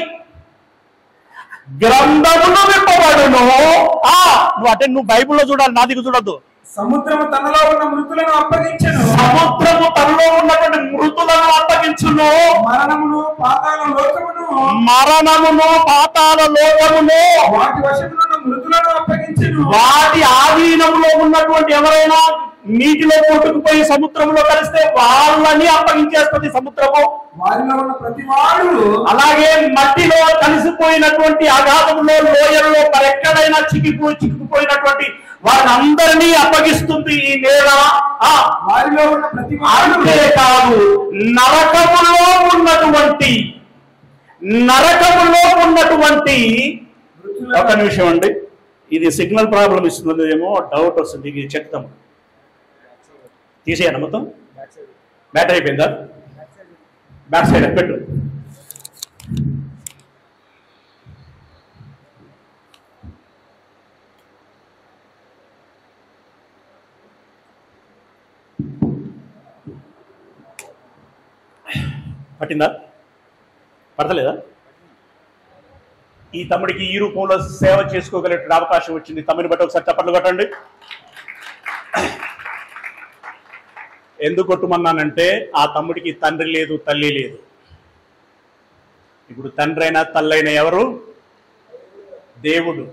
గ్రంథములు విప్పబడును. నువ్వు బైబిల్లో చూడాలి, నా దగ్గర చూడద్దు. సముద్రము తనలో ఉన్న మృతులను అప్పగించును. సముద్రము తనలో ఉన్నటువంటి మృతులను అప్పగించును. మరణమును పాతాళ లోకమును వాటి వశములో ఉన్న మృతులను అప్పగించును. వాటి ఆధీనంలో ఉన్నటువంటి ఎవరైనా నీటిలో కొట్టుకుపోయి సముద్రంలో కలిస్తే వాళ్ళని అప్పగించేస్తుంది సముద్రము. వారిలో ఉన్న ప్రతి వాడు అలాగే మట్టిలో కలిసిపోయినటువంటి అగాధంలో లోయల్లో మరెక్కడైనా చిక్కుపోయినటువంటి వారిని అందరినీ అప్పగిస్తుంది ఈ నేల. వారిలో ఉన్న ప్రతి వాడు అంతే కాదు, నరకములో ఉన్నటువంటి ఒక నిమిషం అండి, ఇది సిగ్నల్ ప్రాబ్లం ఇస్తుంది ఏమో డౌట్ వస్తుంది, ఇది చెప్తాం. తీసేయండి మొత్తం. బ్యాటరీ అయిపోయిందా? బ్యాక్ సైడ్ పెట్టు. పట్టిందా? పడతలేదా? ఈ తమ్ముడికి ఈ రూపంలో సేవ చేసుకోగలిగే అవకాశం వచ్చింది. తమ్ముని బట్టి ఒకసారి చప్పట్లు కొట్టండి. ఎందుకు కొట్టుమన్నానంటే ఆ తమ్ముడికి తండ్రి లేదు, తల్లి లేదు. ఇప్పుడు తండ్రి అయినా తల్లి అయినా ఎవరు? దేవుడు.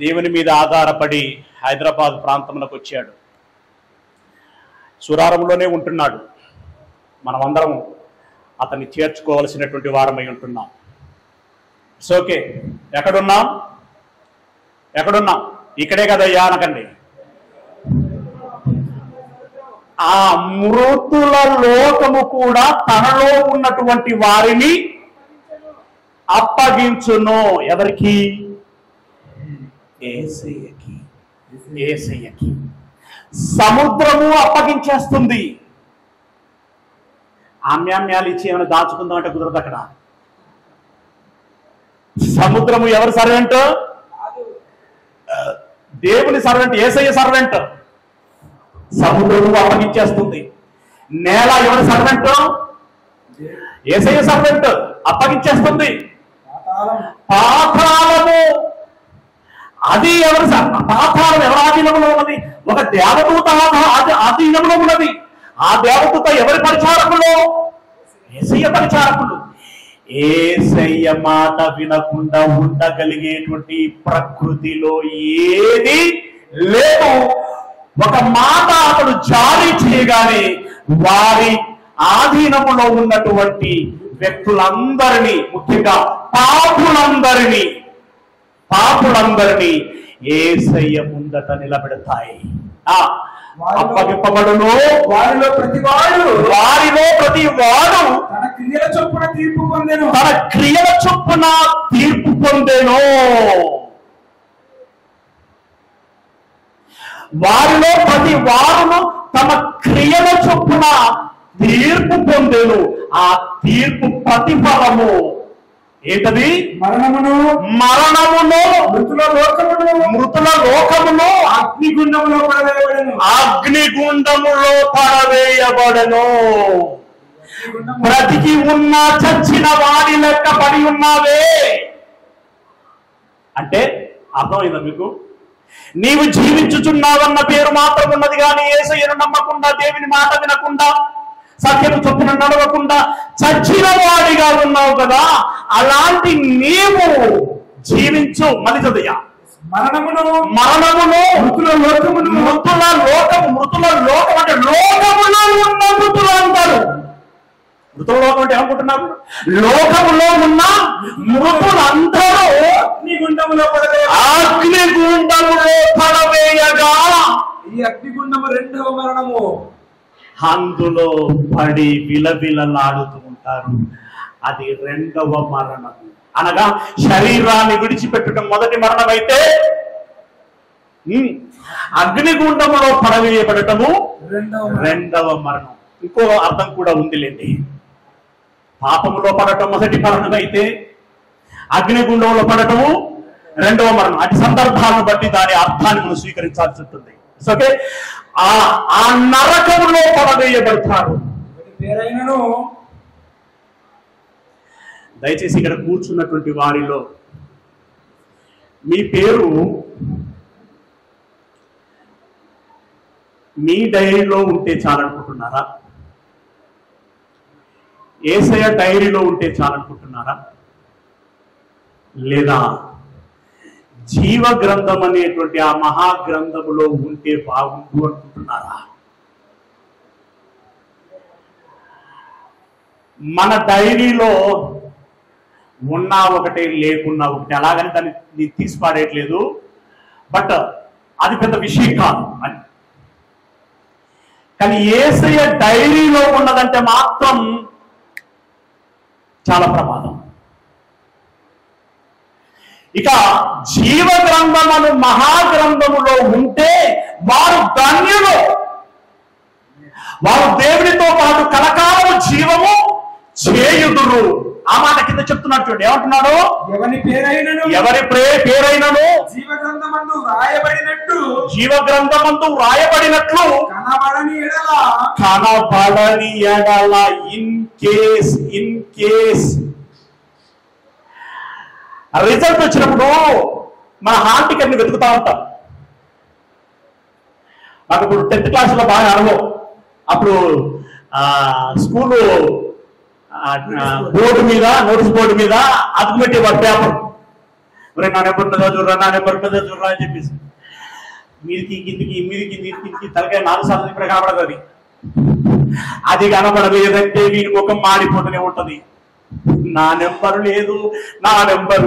దేవుని మీద ఆధారపడి హైదరాబాద్ ప్రాంతంలోకి వచ్చాడు. సురారంలోనే ఉంటున్నాడు. మనమందరం అతన్ని చేర్చుకోవాల్సినటువంటి వారమై ఉంటున్నాం. It's okay. ఎక్కడున్నాం? ఇక్కడే కదయ్యా అనకండి. ఆ మృతుల లోకము కూడా తనలో ఉన్నటువంటి వారిని అప్పగించును. ఎవరికి? యేసయ్యకి. సముద్రము అప్పగించేస్తుంది. ఆమ్యామ్యాలు ఇచ్చి ఏమైనా దాచుకుందాం అంటే కుదరదు. అక్కడ సముద్రము ఎవరి సర్వెంట్? దేవుని సర్వెంట్, యేసయ్య సర్వెంట్. సముద్రము అప్పగించేస్తుంది. నేల ఎవరి సర్వెంట్? యేసయ్య సర్వెంట్, అప్పగించేస్తుంది. పాతాళము అది ఎవరి? పాతాళం ఎవరి ఆధీనంలో ఉన్నది? ఒక దేవదూత ఆధీనంలో ఉన్నది. ఆ దేవదూత ఎవరి పరిచారకులు? యేసయ్య పరిచారకులు. యేసయ్య మాట వినకుండా ఉండగలిగేటువంటి ప్రకృతిలో ఏది లేదు. ఒక మాట అతడు జారీ చేయగానే వారి ఆధీనములో ఉన్నటువంటి వ్యక్తులందరినీ, ముఖ్యంగా పాపులందరినీ యేసయ్య ముందట నిలబెడతాయి. అప్పగింపబడును. వారిలో ప్రతి వాడు తన క్రియల చొప్పున తీర్పు పొందెను. వారిలో ప్రతి వారును తమ క్రియల చొప్పున తీర్పు పొందెను. ఆ తీర్పు ప్రతిఫలము ఏంటది? మరణమును, మృతుల లోకమును అగ్నిగుండములో పడవేయబడెను. బ్రతికి ఉన్న చచ్చిన వాడి లెక్క పడి ఉన్నావే అంటే అర్థమైందా మీకు? నీవు జీవించుచున్నావన్న పేరు మాత్రం ఉన్నది కానీ యేసయ్యను నమ్మకుండా, దేవుని మాట వినకుండా, సత్యము చొప్పున నడవకుండా చచ్చిన వాడిగా ఉన్నావు కదా. అలాంటి నీవు జీవించు. మళ్ళీ చదయ్యా. మరణమును, మృతుల లోకము అంటే లోకములో ఉన్న మృతులు అంటారు. మృతుల లోకం అంటే ఏమనుకుంటున్నారు? లోకములో ఉన్న మృతులందరూ అగ్నిగుండములో పడవేయగా, ఈ అగ్నిగుండము రెండవ మరణము, అందులో పడి విలవిలలాడుతూ ఉంటారు. అది రెండవ మరణం. అనగా శరీరాన్ని విడిచిపెట్టడం మొదటి మరణం అయితే, అగ్నిగుండములో పడవేయబడటము రెండవ మరణం. ఇంకో అర్థం కూడా ఉందిలేండి. పాపములో పడటం మొదటి మరణం అయితే, అగ్నిగుండంలో పడటము రెండవ మరణం. అటు సందర్భాలను బట్టి దాని అర్థాన్ని మనం స్వీకరించాల్సి ఉంటుంది. ఓకే. ఆ నరకములో పడవేయబడతారు. దయచేసి ఇక్కడ కూర్చున్నటువంటి వారిలో మీ పేరు మీ డైరీలో ఉంటే చాలనుకుంటున్నారా? యేసయ్య డైరీలో ఉంటే చాలనుకుంటున్నారా? లేదా జీవ గ్రంథం అనేటువంటి ఆ మహాగ్రంథములో ఉంటే బాగుండు అనుకుంటున్నారా? మన డైరీలో ఉన్నా ఒకటే లేకున్నా ఒకటే, అలాగని దాన్ని తీసి పాడేయట్లేదు, బట్ అది పెద్ద విషయం కాదు అని. కానీ యేసయ్య డైరీలో ఉన్నదంటే మాత్రం చాలా ప్రమాదం. ఇక జీవ గ్రంథమును మహాగ్రంథములో ఉంటే వారు ధన్యులు, వారు దేవునితో పాటు కలకాలము జీవము చేయుదురు. ఆ మాట కింద చెప్తున్నాడు చూడండి, ఏమంటున్నాడు? ఎవరి పేరైనను జీవ గ్రంథమందు రాయబడినట్టు కనబడని ఎడల ఇన్ కేస్ రిజల్ట్ వచ్చినప్పుడు మన హాల్ టికెట్ని వెతుకుతా ఉంటాం. నాకు ఇప్పుడు 10th క్లాస్లో బాగా అనుభవం. అప్పుడు స్కూలు బోర్డు మీద, నోటీస్ బోర్డు మీద అతుకు పెట్టేవాడు పేపర్. మరి నా నెంబర్ మీద చూడరా అని చెప్పేసి మీదికి కిందికి తలకాయ 4 సార్లు ఇప్పుడు కనబడదు. అది కనబడలేదంటే వీని ముఖం మాడిపోతూనే ఉంటది. నా నెంబర్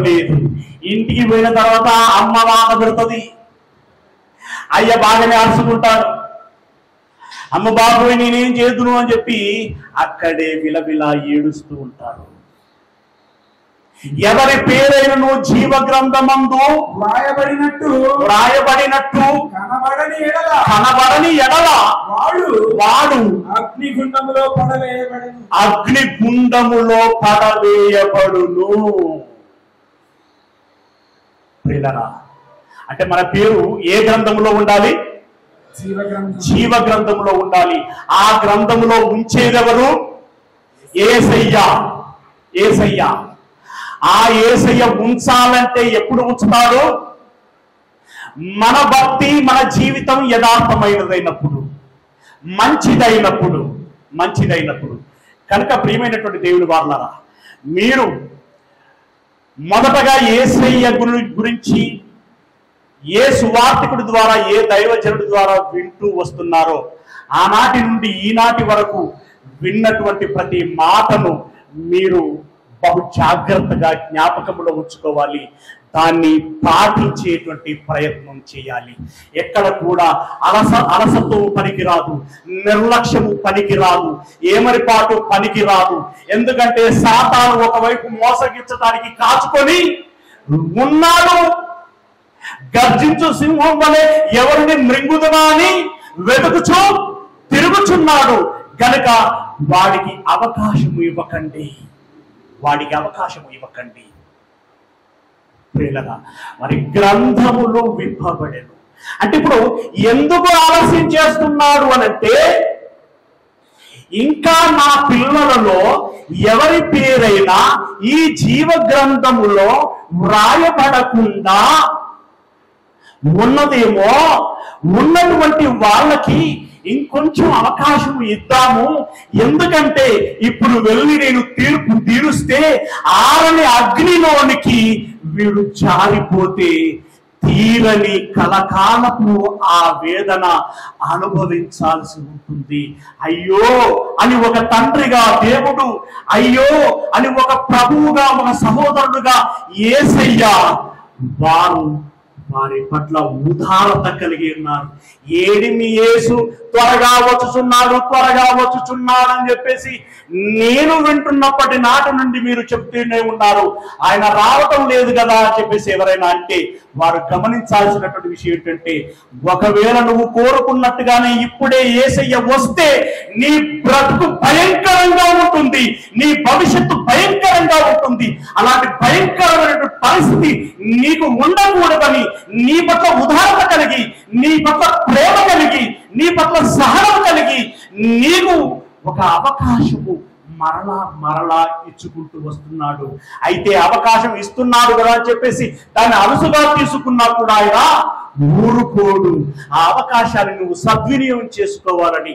లేదు. ఇంటికి పోయిన తర్వాత అమ్మ బాధ పెడుతుంది, అయ్య బాగానే అరుచుకుంటాడు. అమ్మ బాబోయ్ నేనేం చేద్దును అని చెప్పి అక్కడే విలవిలా ఏడుస్తూ ఉంటారు. ఎవరి పేరైనను జీవ గ్రంథమందు వ్రాయబడినట్టు కనబడని ఎడల వాడు అగ్నిగుండములో పడవేయబడును. ప్రియులారా, అంటే మన పేరు ఏ గ్రంథములో ఉండాలి? జీవ గ్రంథంలో ఉండాలి. ఆ గ్రంథంలో ఉంచేదెవరు? యేసయ్య. ఆ యేసయ్య ఉంచాలంటే ఎప్పుడు ఉంచుతాడు? మన భక్తి, మన జీవితం యథార్థమైనదైనప్పుడు, మంచిదైనప్పుడు. కనుక ప్రియమైనటువంటి దేవుని వారలారా, మీరు మొదటగా యేసయ్య గురించి ఏ సువార్తికుడి ద్వారా, ఏ దైవజనుడి ద్వారా వింటూ వస్తున్నారో ఆనాటి నుండి ఈనాటి వరకు విన్నటువంటి ప్రతి మాటను మీరు బహు జాగ్రత్తగా జ్ఞాపకంలో ఉంచుకోవాలి. దాన్ని పాటించేటువంటి ప్రయత్నం చేయాలి. ఎక్కడ కూడా అలసత్వం పనికిరాదు, నిర్లక్ష్యము పనికిరాదు, ఏమరిపాటు పనికిరాదు. ఎందుకంటే సాతాను ఒకవైపు మోసగించడానికి కాచుకొని ఉన్నాడు. గర్జించు సింహం వలె ఎవరిని మృంగుదునా అని వెతుకుచూ తిరుగుచున్నాడు. గనుక వాడికి అవకాశము ఇవ్వకండి. ప్రియులారా, మరి గ్రంథములు విప్పబడెను అంటే ఇప్పుడు ఎందుకు ఆలస్యం చేస్తున్నాడు అనంటే, ఇంకా నా పిల్లలలో ఎవరి పేరైనా ఈ జీవ గ్రంథములో వ్రాయబడకుండా ఉన్నదేమో, ఉన్నటువంటి వాళ్ళకి ఇంకొంచెం అవకాశం ఇద్దాము. ఎందుకంటే ఇప్పుడు వెళ్ళి నేను తీర్పు తీరుస్తే ఆరని అగ్నిలోనికి వీడు జారిపోతే తీరని కలకాలపు ఆ వేదన అనుభవించాల్సి ఉంటుంది. అయ్యో అని ఒక తండ్రిగా దేవుడు, అయ్యో అని ఒక ప్రభువుగా, ఒక సహోదరుడుగా యేసయ్య వారి పట్ల ఉదారత కలిగి ఉన్నారు. ఏడిమి యేసు త్వరగా వచ్చుచున్నాడు అని చెప్పేసి నేను వింటున్నప్పటి నాటి నుండి మీరు చెప్తూనే ఉన్నారు, ఆయన రావటం లేదు కదా అని చెప్పేసి ఎవరైనా అంటే వారు గమనించాల్సినటువంటి విషయం ఏంటంటే, ఒకవేళ నువ్వు కోరుకున్నట్టుగానే ఇప్పుడే యేసయ్య వస్తే నీ బ్రతుకు భయంకరంగా ఉంటుంది, నీ భవిష్యత్తు భయంకరంగా ఉంటుంది. అలాంటి భయంకరమైనటువంటి పరిస్థితి నీకు ఉండకూడదని, నీ పట్ల ఉదారత కలిగి, నీ పట్ల ప్రేమ కలిగి, నీ పట్ల సహనం కలిగి నీకు ఒక అవకాశము మరలా ఇచ్చుకుంటూ వస్తున్నాడు. అయితే అవకాశం ఇస్తున్నాడు కదా అని చెప్పేసి దాన్ని అలుసుగా తీసుకున్నా కూడా ఆయన ఊరుకోడు. ఆ అవకాశాన్ని నువ్వు సద్వినియోగం చేసుకోవాలని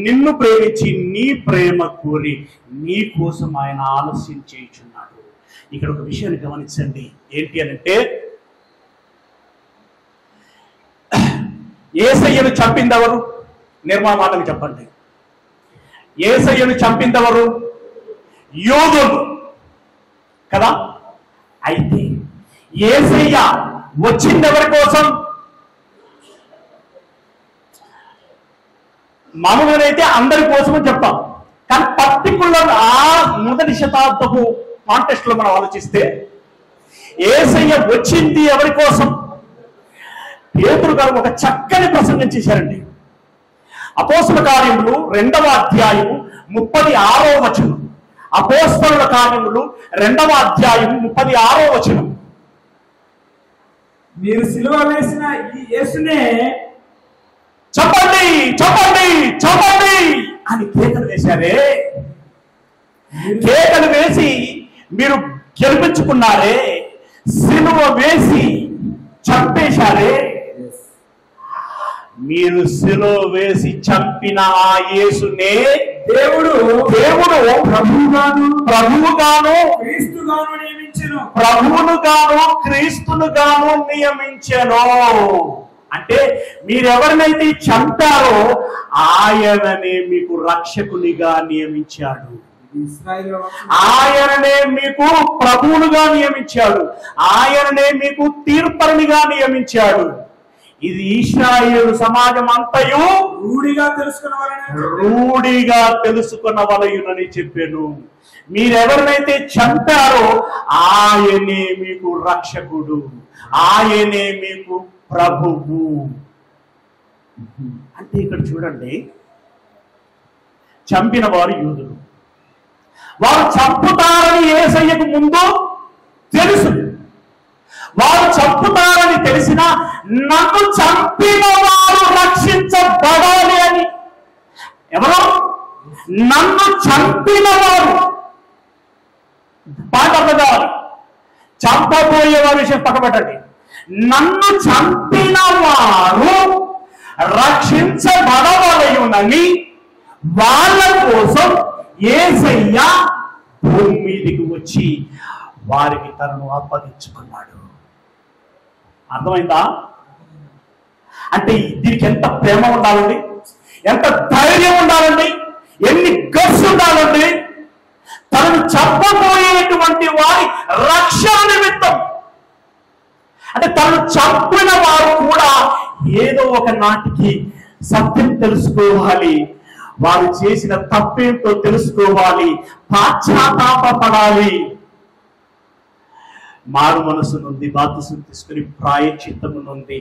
నిన్ను ప్రేమించి నీ ప్రేమ కోరి నీ కోసం ఆయన ఆలస్యం చేయుచున్నాడు. ఇక్కడ ఒక విషయాన్ని గమనించండి. ఏంటి అనంటే, యేసయ్యను చంపిందెవరు? నిర్మమాటకు చెప్పండి. యేసయ్యను చంపిందెవరు? యూదులు కదా. అయితే యేసయ్య వచ్చిందెవరి కోసం? మామూలుగా అయితే అందరి కోసమని చెప్తాం, కానీ పర్టికులర్ ఆ మొదటి శతాబ్దపు కాంటెక్స్ట్ లో మనం ఆలోచిస్తే యేసయ్య వచ్చింది ఎవరి కోసం? పేతురు గారు ఒక చక్కని ప్రసంగం చేశారండి. అపోస్తల కార్యములు 2వ అధ్యాయము 36వ వచనం. అపోస్తలుల కార్యములు 2వ అధ్యాయము 36వ వచనం. మీరు సిలువ వేసిన ఈ యేసునే చెప్పండి చెప్పండి చెప్పండి అని కేకలు వేశారే. కేకలు వేసి మీరు గెలిపించుకున్నారే, సిలువ వేసి చంపేశారే. మీరు సిలువ వేసి చంపిన ఆ యేసునే దేవుడు ప్రభువుగాను క్రీస్తుగాను నియమించెను. ప్రభువునుగాను క్రీస్తునుగాను నియమించెను. అంటే మీరెవరినైతే చంపారో ఆయననే మీకు రక్షకునిగా నియమించాడు. ఇశ్రాయేలు ఆయననే మీకు ప్రభువులుగా నియమించాడు. ఆయననే మీకు తీర్పరునిగా నియమించాడు. ఇది ఇశ్రాయేలు సమాజం అంతయు రూఢిగా తెలుసుకున్నవలయునని చెప్పాను. మీరెవరినైతే చంపారో ఆయనే మీకు రక్షకుడు, ఆయనే మీకు ప్రభువు. అంటే ఇక్కడ చూడండి, చంపిన వారు యూదులు. వారు చంపుతారని యేసయ్యకు ముందు తెలుసు. వారు చంపుతారని తెలిసిన నన్ను చంపిన వారు రక్షించబడాలి అని. ఎవరు? నన్ను చంపిన వారు. పాఠాలి చంపబోయే వారి విషయం పక్కబెట్టండి. నన్ను చంపిన వారు రక్షించబడవలయునని వాళ్ళ కోసం యేసయ్య భూమి మీదకి వచ్చి వారికి తనను అప్పగించుకున్నాడు. అర్థమైందా? అంటే దీనికి ఎంత ప్రేమ ఉండాలండి, ఎంత ధైర్యం ఉండాలండి, ఎన్ని గట్స్ ఉండాలండి. తనను చంపబోయేటువంటి వారి రక్షణ నిమిత్తం. అంటే తనను చంపిన వారు కూడా ఏదో ఒక నాటికి సత్యం తెలుసుకోవాలి, వారు చేసిన తప్పేంటో తెలుసుకోవాలి, పశ్చాత్తాపపడాలి, మారు మనసు నుండి బాప్తిసం తీసుకుని ప్రాయశ్చిత్తము నుండి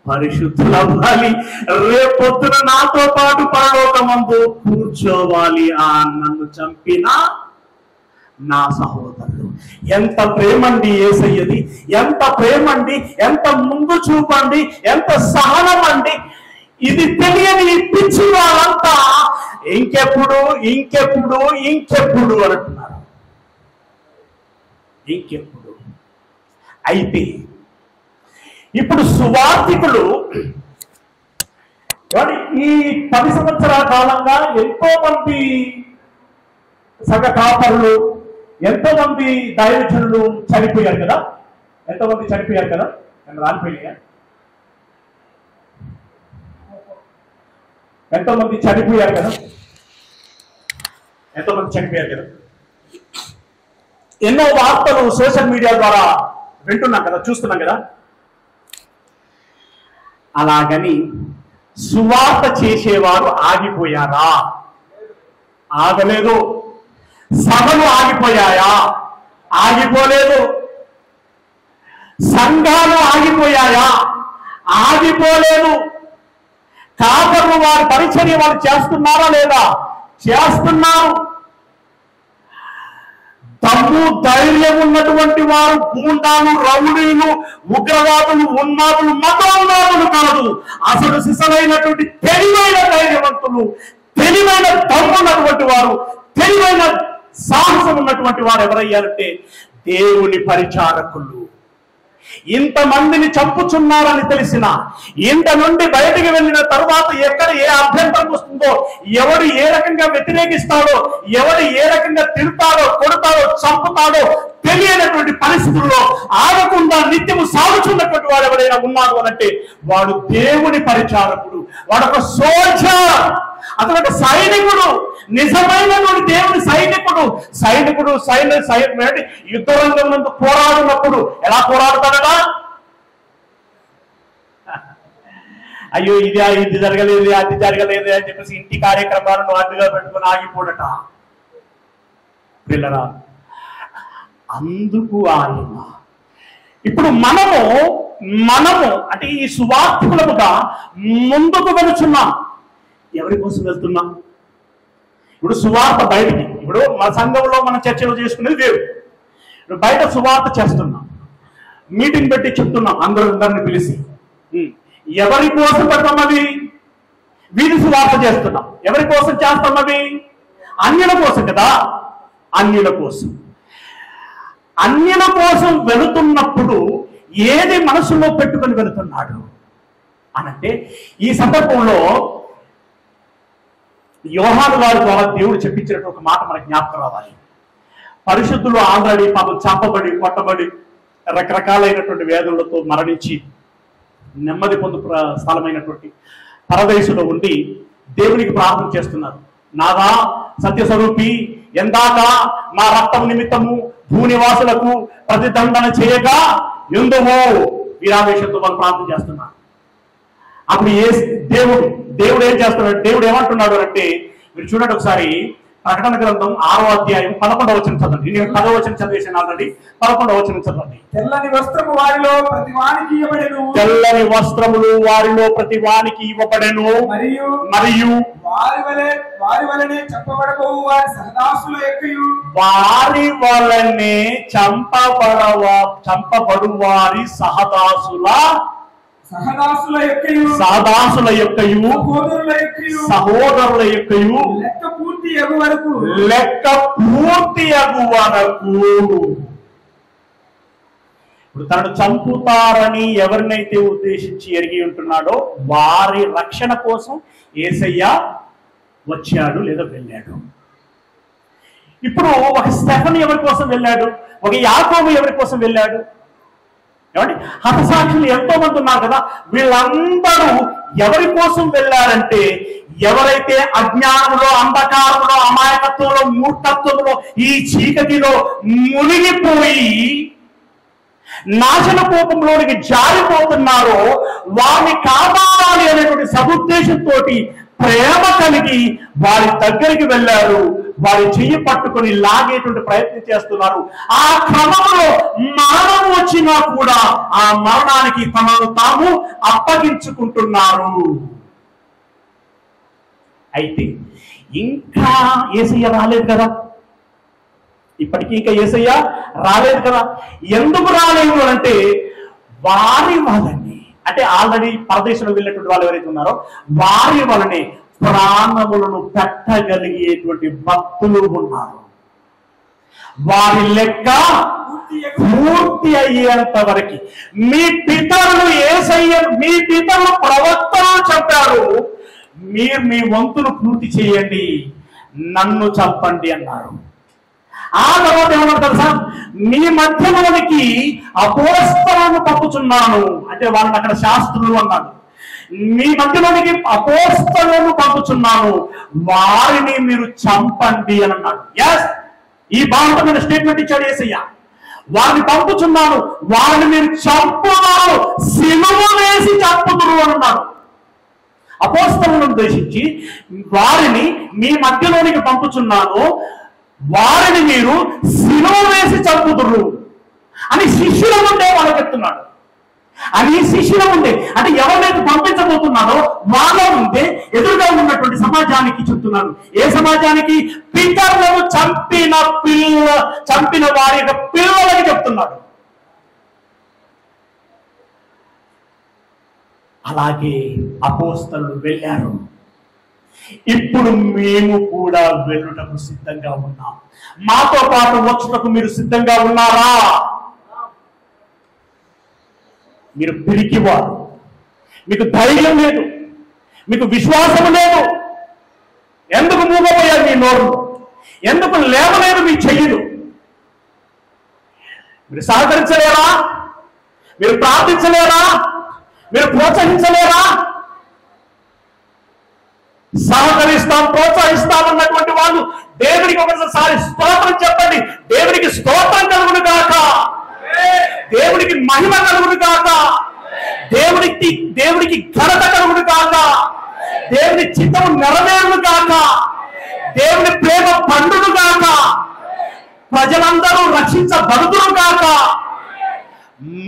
పరిశుద్ధులవ్వాలి. రేపొద్దున నాతో పాటు పరలోకమందు కూర్చోవాలి ఆ నన్ను చంపిన నా సహోదరుడు. ఎంత ప్రేమండి యేసయ్యది, ఎంత ప్రేమండి, ఎంత ముందు చూపండి, ఎంత సహనం అండి. ఇది తెలియని పిచ్చి వాళ్ళంతా ఇంకెప్పుడు ఇంకెప్పుడు ఇంకెప్పుడు అంటున్నారు. ఇంకెప్పుడు. అయితే ఇప్పుడు సువార్థికులు ఈ 10 సంవత్సరాల కాలంగా ఎంతో మంది సంఘ కాపరులు, ఎంతో మంది దైవజనులు చనిపోయారు కదా. ఎంతో మంది చనిపోయారు కదా. రాలిపోయినాయా? ఎంతో మంది చనిపోయారు కదా. ఎంతో మంది చనిపోయారు కదా. ఎన్నో వార్తలు సోషల్ మీడియా ద్వారా వింటున్నాం కదా, చూస్తున్నాం కదా. అలాగని సువార్త చేసేవారు ఆగిపోయారా? ఆగలేదు. సభలు ఆగిపోయాయా? ఆగిపోలేదు. సంఘాలు ఆగిపోయాయా? ఆగిపోలేదు. కాపరులు వారి పరిచర్య వారు చేస్తున్నారా లేదా? చేస్తున్నారు. దమ్ము ధైర్యం ఉన్నటువంటి వారు గూండాలు, రౌడీలు, ఉగ్రవాదులు, ఉన్మాదులు, మతోన్మాదులు కాదు. అసలు సిసలైనటువంటి తెలివైన ధైర్యవంతులు, తెలివైన దమ్ము ఉన్నటువంటి వారు, తెలివైన సాహసం ఉన్నటువంటి వారు ఎవరయ్యారంటే దేవుని పరిచారకులు. ఇంతమందిని చంపుచున్నారని తెలిసిన, ఇంత నుండి బయటికి వెళ్ళిన తర్వాత ఎక్కడ ఏ అభ్యంతరం వస్తుందో, ఎవడు ఏ రకంగా వ్యతిరేకిస్తాడో, ఎవడు ఏ రకంగా తిడతాడో, కొడతాడో, చంపుతాడో తెలియనటువంటి పరిస్థితుల్లో ఆగకుండా నిత్యము సాగుతున్నటువంటి వాడు ఎవరైనా ఉన్నాడు అనంటే వాడు దేవుని పరిచారకుడు, వాడు ఒక సోల్జర్, అతను ఒక సైనికుడు, నిజమైనటువంటి దేవుని సైనికుడు. సైనికుడు యుద్ధ రంగం నందు పోరాడినప్పుడు ఎలా పోరాడతాడట? అయ్యో ఇది జరగలేదు, అది జరగలేదు అని చెప్పేసి ఇంటి కార్యక్రమాలను అడ్డుగా పెట్టుకుని ఆగిపోడట. పిల్లరా, అందుకు ఆయన ఇప్పుడు మనము అంటే ఈ సువార్థకులముగా ముందుకు వెళుతున్నాం. ఎవరి కోసం వెళ్తున్నాం? ఇప్పుడు సువార్త బయటికి, ఇప్పుడు మన సంఘంలో మనం చర్చలు చేసుకునేది వేరు. ఇప్పుడు బయట సువార్త చేస్తున్నాం, మీటింగ్ పెట్టి చెప్తున్నాం, అందరిని పిలిచి. ఎవరి కోసం పెడతాం అవి? వీధి సువార్త చేస్తున్నాం. ఎవరి కోసం చేస్తాం అవి? అన్యుల కోసం కదా. అన్యుల కోసం వెళుతున్నప్పుడు ఏది మనసులో పెట్టుకొని వెళుతున్నాడు అనంటే, ఈ సందర్భంలో యోహాను గారి ద్వారా దేవుడు చెప్పించినట్టు ఒక మాట మనకు జ్ఞాపకం రావాలి. పరిశుద్ధులు ఆల్రెడీ పాపం చంపబడి, కొట్టబడి, రకరకాలైనటువంటి వేదనలతో మరణించి నెమ్మది పొందు స్థలమైనటువంటి పరదేశంలో ఉండి దేవునికి ప్రార్థన చేస్తున్నారు. నాదా సత్యస్వరూపి, ఎందాక మా రక్తం నిమిత్తము భూనివాసులకు ప్రతిదండన చేయగా ఎందుమో వీరావేశంతో వాళ్ళు ప్రార్థన చేస్తున్నారు. అప్పుడు దేవుడు ఏం చేస్తున్నాడు? దేవుడు ఏమంటున్నాడు అంటే, మీరు చూడండి ఒకసారి ప్రకటన గ్రంథం 6వ అధ్యాయం 11వ వచనం చదవండి. నేను 10వ వచనం చదివేసాను ఆల్రెడీ. 11వ వచనం చదవండి. తెల్లని వస్త్రము వారిలో ప్రతి వానికి ఇవ్వబడెను. తెల్లని వస్త్రములు వారిలో ప్రతి వానికి ఇవ్వబడెను. మరియు వారి వలనే చంపబడబోవు వారి సహదాసుల యొక్కయు, వారి వలనే చంపబడు వారి సహదాసుల యొక్కయు సహోదరుల యొక్కయు లెక్క పూర్తి అగు వరకు ఇప్పుడు తనను చంపుతారని ఎవరినైతే ఉద్దేశించి ఎరిగి ఉంటున్నాడో వారి రక్షణ కోసం యేసయ్య వచ్చాడు లేదా వెళ్ళాడు. ఇప్పుడు ఒక స్టెఫెను ఎవరి కోసం వెళ్ళాడు? ఒక యాకోబు ఎవరి కోసం వెళ్ళాడు? ఏమండి, హతసాక్షులు ఎంతో మంది ఉన్నారు కదా. వీళ్ళందరూ ఎవరి కోసం వెళ్ళారంటే, ఎవరైతే అజ్ఞానంలో, అంధకారంలో, అమాయకత్వంలో, మూర్ఖత్వంలో, ఈ చీకటిలో మునిగిపోయి నాశన కోపంలోనికి జారిపోతున్నారో వారిని కాపాడాలి అనేటువంటి సదుద్దేశంతో ప్రేమ కలిగి వారి దగ్గరికి వెళ్ళారు. వారి చెయ్యి పట్టుకొని లాగేటువంటి ప్రయత్నం చేస్తున్నారు. ఆ క్రమంలో మరణం వచ్చినా కూడా ఆ మరణానికి తమను తాము అప్పగించుకుంటున్నారు. అయితే ఇంకా యేసయ్య రాలేదు కదా, ఇప్పటికీ ఇంకా యేసయ్య రాలేదు కదా. ఎందుకు రాలేదు అంటే, వారి వలనే, అంటే ఆల్రెడీ పరదేశంలో వెళ్ళినటువంటి వాళ్ళు ఎవరైతే ఉన్నారో వారి వలనే ప్రాణములను పెట్టగలిగేటువంటి భక్తులు ఉన్నారు. వారి లెక్క పూర్తి అయ్యేంత వరకు మీ పితరులు ప్రవక్తలు చెప్పారు, మీరు మీ వంతులు పూర్తి చేయండి, నన్ను చంపండి అన్నారు. ఆ తర్వాత ఏమన్నారు తెలుసా? మీ మధ్యలోనికి అపోస్తలను పంపుచున్నాను అంటే వాళ్ళని అక్కడ శాస్త్రులు అన్నాడు. మీ మధ్యలోనికి అపోస్తలను పంపుచున్నాను, వారిని మీరు చంపండి అని అన్నాడు. ఎస్, ఈ బాధమైన స్టేట్మెంట్ ఇచ్చాడు యేసయ్య. వారిని పంపుచున్నాను, వారిని మీరు చంపున్నారు, సిలువ వేసి చంపుతురు అని అన్నాడు. అపోస్తలను ఉద్దేశించి వారిని మీ మధ్యలోనికి పంపుచున్నాను, వారిని మీరు సిలువ వేసి చంపుతురు అని శిష్యుల ముందే వాళ్ళకి చెప్తున్నాడు. అది శిష్యుల ముందే, అంటే ఎవరైతే పంపించబోతున్నారో వాళ్ళ ముందే ఎదురుగా ఉన్నటువంటి సమాజానికి చెప్తున్నాడు. ఏ సమాజానికి? పితరులను చంపిన వారి యొక్క పిల్లలకి చెప్తున్నాడు. అలాగే అపోస్తలులు వెళ్ళారు. ఇప్పుడు మేము కూడా వెళ్ళుటకు సిద్ధంగా ఉన్నాం. మాతో పాటు వచ్చుటకు మీరు సిద్ధంగా ఉన్నారా? మీరు పిరికివారు, మీకు ధైర్యం లేదు, మీకు విశ్వాసం లేదు. ఎందుకు మూగపోయారు మీ నోరు? ఎందుకు లేవలేదు మీ చెయ్యలు? మీరు సహకరించలేరా? మీరు ప్రార్థించలేరా? మీరు ప్రోత్సహించలేరా? సహకరిస్తాం, ప్రోత్సహిస్తామన్నటువంటి వాళ్ళు దేవుడికి ఒకసారి స్తోత్రం చెప్పండి. దేవుడికి స్తోత్రం కలుగును గాక, దేవుడికి మహిమ కలుగును గాక, దేవుడికి ఘనత కలుగును గాక, దేవుని చిత్తము నెరవేరును గాక, దేవుని ప్రేమ పండును గాక, ప్రజలందరూ రక్షించబడుదురు గాక,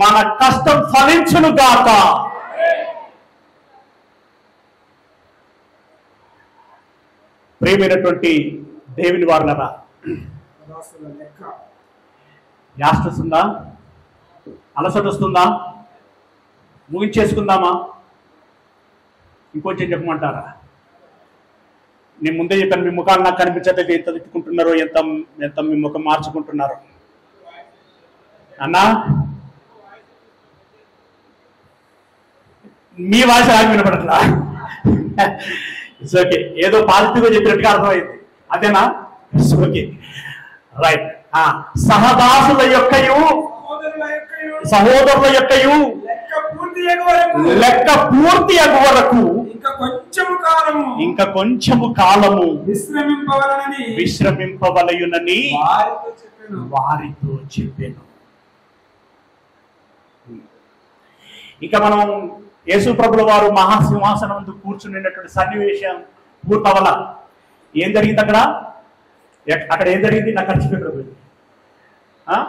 మన కష్టం ఫలించును గాక. ప్రియమైనటువంటి దేవుని వారులరా, యాస్ట్ వస్తుందా? అలసట వస్తుందా? ముగించేసుకుందామా? ఇంకొంచెం చెప్పమంటారా? నేను ముందే చెప్పాను, మీ ముఖాలు నాకు కనిపించట్లేదు. ఎంత తిట్టుకుంటున్నారో, ఎంత ఎంత మీ ముఖం మార్చుకుంటున్నారో. అన్నా, మీ వాయిస్ ఆగి వినపడట్లా? ఇట్స్ ఓకే, ఏదో పాజిటివ్గా చెప్పినట్టుగా అర్థమైంది. అదేనా? It's okay, right. సహదాసుల యొక్కయు సహోదరుల యొక్కయు లెక్క పూర్తి అగు వరకు ఇంకా కొంచెము కాలము విశ్రమింపవలయునని వారితో చెప్పాను. ఇక మనం యేసు ప్రభుల వారు మహాసింహాసనం ముందు కూర్చునేటువంటి సన్నివేశం పూర్తవల ఏం జరిగింది అక్కడ? అక్కడ ఏం జరిగింది? నాకు ఖర్చుపెట్టబోయింది.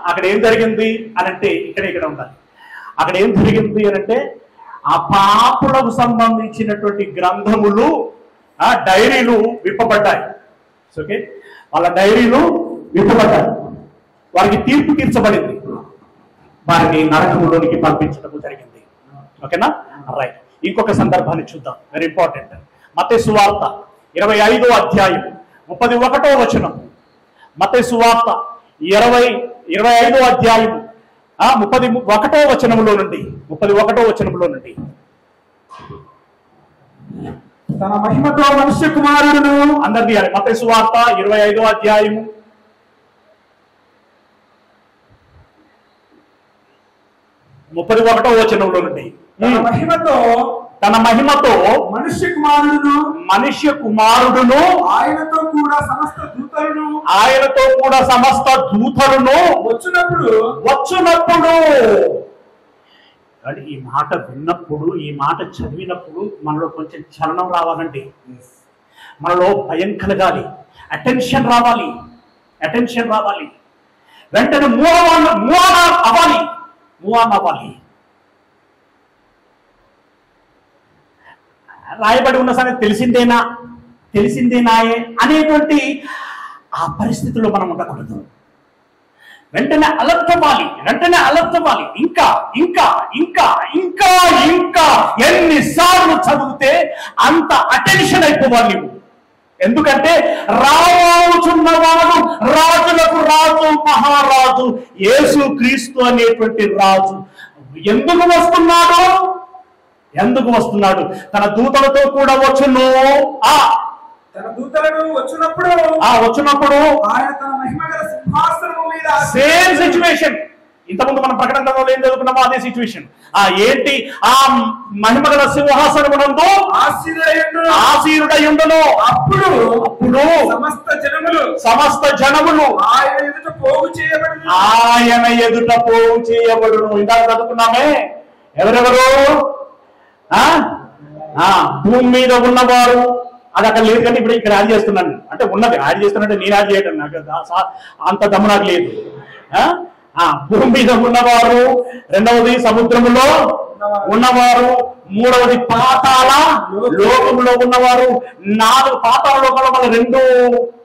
అక్కడ ఏం జరిగింది అని అంటే ఇక్కడ ఉండాలి. అక్కడ ఏం జరిగింది అని అంటే, ఆ పాపులకు సంబంధించినటువంటి గ్రంథములు, డైరీలు విప్పబడ్డాయి. ఓకే, వాళ్ళ డైరీలు విప్పబడ్డాయి. వారికి తీర్పు తీర్చబడింది. వారిని నరకములోనికి పంపించడం జరిగింది. ఓకేనా? రైట్. ఇంకొక సందర్భాన్ని చూద్దాం, వెరీ ఇంపార్టెంట్. మత్తయి సువార్త 25వ అధ్యాయం 31వ వచనం. మత్తయి సువార్త 25వ అధ్యాయం 31వ వచనంలో నుండి తన మహిమతో మనుష్య కుమారుడును, అందరిది మత్తయి సువార్త 25వ అధ్యాయము 31వ వచనంలో నుండి, తన మహిమతో మనుష్య కుమారుడును ఆయనతో కూడా సమస్త దూతలను వచ్చినప్పుడు ఈ మాట విన్నప్పుడు, ఈ మాట చదివినప్పుడు మనలో కొంచెం చలనం రావాలండి. మనలో భయం కలగాలి, అటెన్షన్ రావాలి. వెంటనే మూవ్ ఆన్ అవ్వాలి. రాయబడి ఉన్న సంగతి తెలిసిందేనాయే అనేటువంటి ఆ పరిస్థితిలో మనం ఉండకూడదు. వెంటనే అలర్ట్ అవ్వాలి. ఇంకా ఇంకా ఇంకా ఇంకా ఇంకా ఎన్నిసార్లు చదివితే అంత అటెన్షన్ అయిపోవాలి నువ్వు. ఎందుకంటే రావుచున్నవాడు రాజులకు రాజు, మహారాజు యేసు క్రీస్తు అనేటువంటి రాజు ఎందుకు వస్తున్నాడు? తన దూతలతో కూడా వచ్చును. వచ్చినప్పుడు ఆయన తన మహిమగల సింహాసనము మీద, సేమ్ సిచ్యువేషన్. ఇంతకుముందు మనం ప్రకటన గ్రంథంలో ఏం చదువుకున్నామో అదే సిచ్యువేషన్. ఏంటి? ఆ మహిమగల సింహాసనమునందు ఆసీనుడయుండును. అప్పుడు సమస్త జనములు ఆయన ఎదుట పోగు చేయబడును. ఇందాక చదువుకున్నామే. ఎవరెవరు? భూమి మీద ఉన్నవారు. అది అక్కడ లేదు, కానీ ఇప్పుడు ఇక్కడ యాడ్ చేస్తున్నాను. అంటే ఉన్నది యాడ్ చేస్తున్నట్టే, నేను యాడ్ చేయటం నాకు అంత దమ్ము నాకు లేదు. భూమి మీద ఉన్నవారు, రెండవది సముద్రములో ఉన్నవారు, మూడవది పాతాళ లోకములో ఉన్నవారు. 4 పాతాళ లోకంలో మన 2